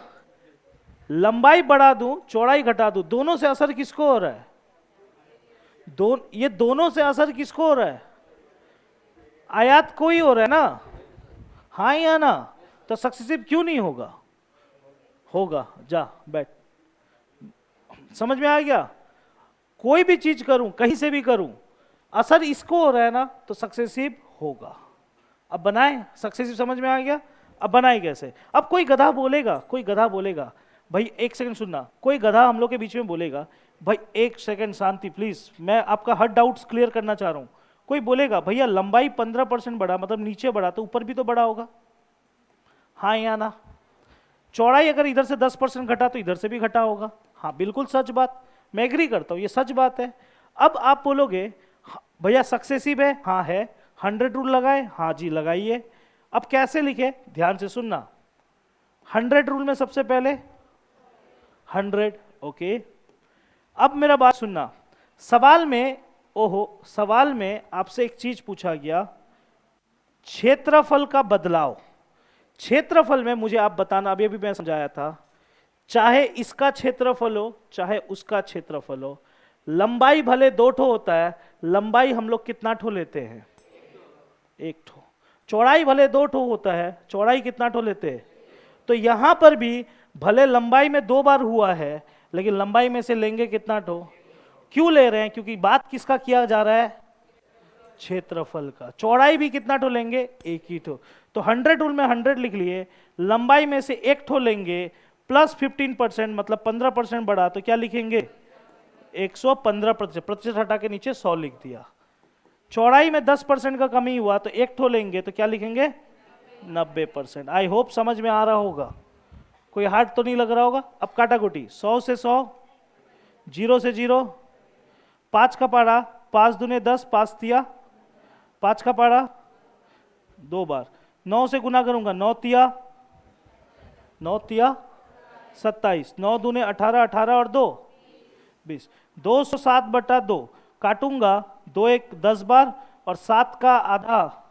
लंबाई बढ़ा दूं, चौड़ाई घटा दूं, दोनों से असर किसको हो रहा है? ये दोनों से असर किसको हो रहा है? आयत को ही हो रहा है ना, हाँ या ना? तो सक्सेसिव क्यों नहीं होगा? होगा। जा बैठ। समझ में आ गया? कोई भी चीज करूं, कहीं से भी करूं, असर इसको हो रहा है ना, तो सक्सेसिव होगा। अब बनाए सक्सेसिव, समझ में आ गया? अब बनाए कैसे? अब कोई गधा बोलेगा भाई, एक सेकंड सुनना, कोई गधा हम लोग के बीच में बोलेगा, भाई एक सेकंड शांति प्लीज, मैं आपका हर डाउट्स क्लियर करना चाह रहा हूं। कोई बोलेगा भैया लंबाई 15% बढ़ा मतलब नीचे बढ़ा तो ऊपर भी तो बढ़ा होगा, हाँ या ना? चौड़ाई अगर इधर से 10% घटा तो इधर से भी घटा होगा, हाँ बिल्कुल सच बात, मैं एग्री करता हूँ, ये सच बात है। अब आप बोलोगे भैया सक्सेसिव है, हाँ है, 100 रूल लगाए, हाँ जी लगाइए। अब कैसे लिखे, ध्यान से सुनना। 100 रूल में सबसे पहले 100, ओके। अब मेरा बात सुनना, सवाल में, ओहो, सवाल में आपसे एक चीज पूछा गया, क्षेत्रफल का बदलाव। क्षेत्रफल में मुझे आप बताना, अभी अभी मैं समझाया था, चाहे इसका क्षेत्रफल हो चाहे उसका क्षेत्रफल हो, लंबाई भले 2 ठो होता है, लंबाई हम लोग कितना ठो लेते हैं? 1 ठो। चौड़ाई भले 2 ठो होता है, चौड़ाई कितना ठो लेते हैं? तो यहां पर भी भले लंबाई में 2 बार हुआ है, लेकिन लंबाई में से लेंगे कितना ठो? क्यों ले रहे हैं? क्योंकि बात किसका किया जा रहा है? क्षेत्रफल का। चौड़ाई भी कितना ठो लेंगे? 1 ही ठो। तो 100 रूल में 100 लिख लिए, लंबाई में से 1 ठो लेंगे, प्लस 15% मतलब 15% बढ़ा, तो क्या लिखेंगे? 115%, प्रतिशत हटा के नीचे 100 लिख दिया। चौड़ाई में 10% का कमी हुआ तो 1 ठो लेंगे, तो क्या लिखेंगे? 90%। आई होप समझ में आ रहा होगा, कोई हार्ड तो नहीं लग रहा होगा। अब काटाकुटी, 100 से 100, 0 से 0, 5 का पारा, 5 दूने 10, 5 तिया 5 का पारा 2 बार, 9 से गुना करूंगा, 9 तिया 27, 9 दूने 18, 18 और 2 20, 207/2 काटूंगा, 2 1 10 बार और 7 का आधा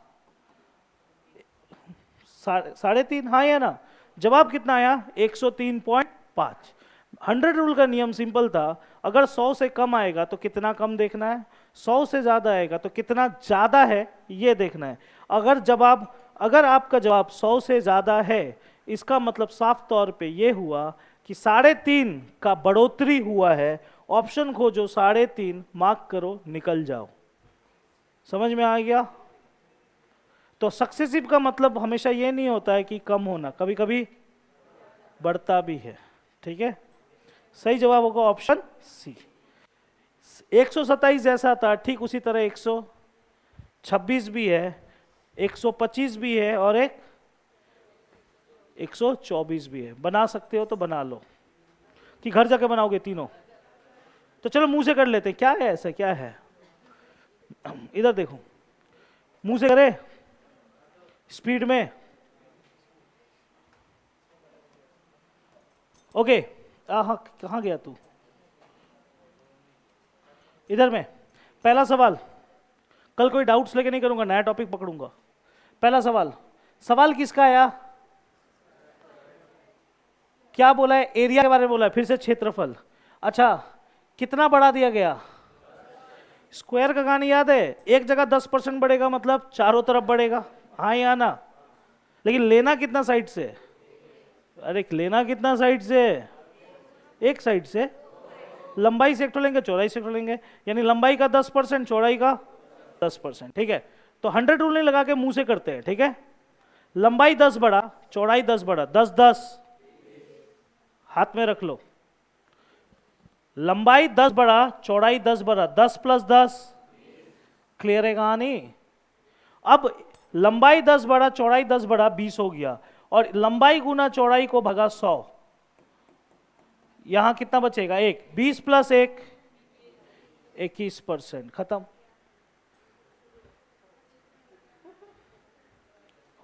3.5, हाँ या ना? जवाब कितना आया? 103.5। 100 रूल का नियम सिंपल था, अगर 100 से कम आएगा तो कितना कम देखना है, 100 से ज्यादा आएगा तो कितना ज्यादा है ये देखना है। अगर आपका जवाब 100 से ज्यादा है, इसका मतलब साफ तौर पे ये हुआ कि 3.5 का बढ़ोतरी हुआ है। ऑप्शन खोजो 3.5, मार्क करो, निकल जाओ। समझ में आ गया? तो सक्सेसिव का मतलब हमेशा ये नहीं होता है कि कम होना, कभी कभी बढ़ता भी है, ठीक है? सही जवाब होगा ऑप्शन सी। 127 जैसा था ठीक उसी तरह 126 भी है, 125 भी है और एक 124 भी है। बना सकते हो तो बना लो, कि घर जाके बनाओगे तीनों? तो चलो मुंह से कर लेते, क्या है ऐसा, क्या है? इधर देखो, मुंह से करे स्पीड में। ओके, हाँ, कहाँ गया तू? इधर में। पहला सवाल, कल कोई डाउट्स लेके नहीं करूंगा, नया टॉपिक पकड़ूंगा। पहला सवाल, सवाल किसका आया? क्या बोला है? एरिया के बारे में बोला है, फिर से क्षेत्रफल। अच्छा, कितना बढ़ा दिया गया? स्क्वायर का कहानी याद है? एक जगह 10% बढ़ेगा मतलब चारों तरफ बढ़ेगा, हाँ या ना? लेकिन लेना कितना साइड से? अरे लेना कितना साइड से? एक साइड से। लंबाई से एक तो लेंगे, चौड़ाई से एक तो लेंगे, यानी लंबाई का 10%, चौड़ाई का 10%, ठीक है? तो 100 रूल नहीं लगा के मुंह से करते हैं, ठीक है? लंबाई 10 बढ़ा, चौड़ाई 10 बढ़ा, 10 10 हाथ में रख लो। लंबाई 10 बढ़ा, चौड़ाई 10 बढ़ा, 10 + 10, क्लियर है कहानी? अब लंबाई 10 बढ़ा, चौड़ाई 10 बढ़ा, 20 हो गया, और लंबाई गुना चौड़ाई को भगा 100, यहां कितना बचेगा? 1, 20 + 1 21%, खत्म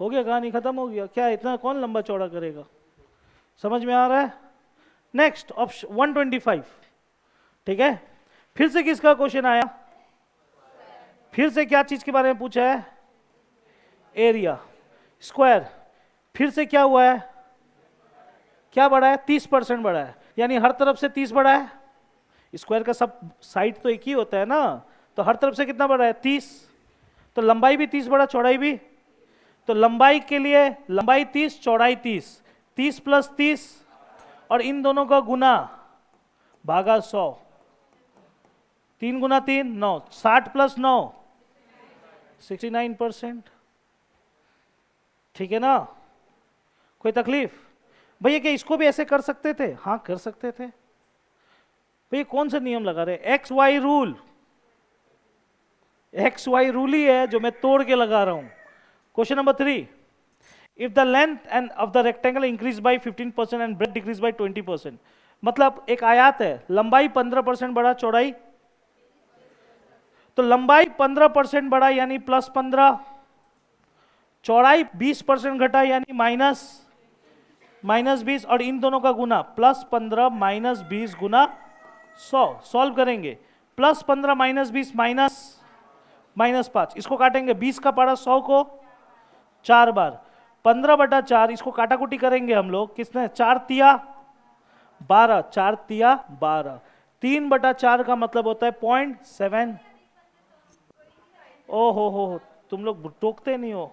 हो गया, कहानी खत्म हो गया। क्या इतना कौन लंबा चौड़ा करेगा? समझ में आ रहा है? नेक्स्ट ऑप्शन 125, ठीक है? फिर से किसका क्वेश्चन आया? फिर से क्या चीज के बारे में पूछा है? एरिया। स्क्वायर, फिर से क्या हुआ है? क्या बढ़ा है? 30% बढ़ा है, यानी हर तरफ से 30 बढ़ा है। स्क्वायर का सब साइड तो एक ही होता है ना, तो हर तरफ से कितना बढ़ा है? 30। तो लंबाई भी 30 बढ़ा, चौड़ाई भी। तो लंबाई के लिए लंबाई 30, चौड़ाई 30, 30 + 30 और इन दोनों का गुना भागा 100, 3 गुना 3 9, 60 + 9 69%, ठीक है ना? कोई तकलीफ? भैया क्या इसको भी ऐसे कर सकते थे? हाँ कर सकते थे। भैया कौन सा नियम लगा रहे? X Y rule, X Y rule ही है जो मैं तोड़ के लगा रहा हूं। Question number 3, if the length and of the rectangle increase by 15% and breadth decrease by 20%, मतलब एक आयत है, लंबाई 15% बढ़ा, चौड़ाई, तो लंबाई 15% बढ़ा यानी +15, चौड़ाई 20% घटा यानी -20, और इन दोनों का गुना +15 -20 गुना 100। सॉल्व करेंगे, +15 -20 -5, इसको काटेंगे 20 का पारा 100 को 4 बार, 15/4, इसको काटाकुटी करेंगे हम लोग, किसने 4 तिया 12, 4 तिया 12, 3/4 का मतलब होता है 0.7। ओ हो, तुम लोग टोकते नहीं हो।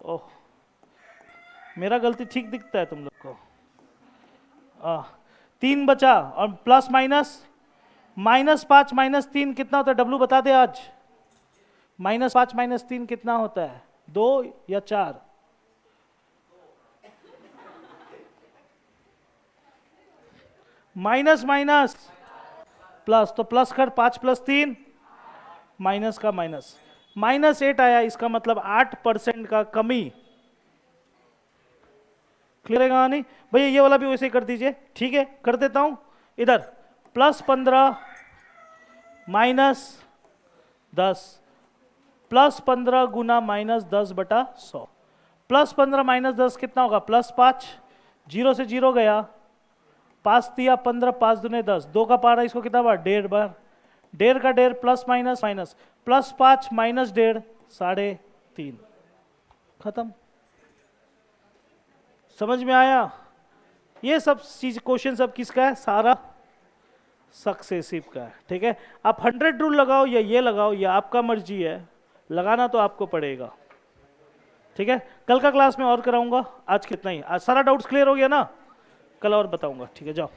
ओह, मेरा गलती ठीक दिखता है तुम लोग को। 3 बचा, और प्लस माइनस -5 -3 कितना होता है, डब्लू बता दे आज। -5 -3 कितना होता है, 2 या 4? माइनस माइनस प्लस, तो प्लस कर, 5 + 3, माइनस का माइनस, -8 आया, इसका मतलब 8% का कमी। क्लियर है कहानी भैया? ये वाला भी वैसे ही कर दीजिए, ठीक है, कर देता हूं इधर। +15 -10, +15 गुना -10/100, +15 -10 कितना होगा, +5, 0 से 0 गया, 5 तिया 15, 5 दूने 10, 2 का पारा, इसको कितना बार, 1.5 बार, 1.5 का 1.5, प्लस माइनस माइनस, +5 -1.5, 3.5, खत्म। समझ में आया? ये सब चीज क्वेश्चन सब किसका है, सारा सक्सेसिव का है, ठीक है। आप 100 रूल लगाओ या ये लगाओ, या आपका मर्जी है, लगाना तो आपको पड़ेगा, ठीक है। कल का क्लास में और कराऊंगा, आज कितना ही, आज सारा डाउट्स क्लियर हो गया ना, कल और बताऊंगा, ठीक है, जाओ।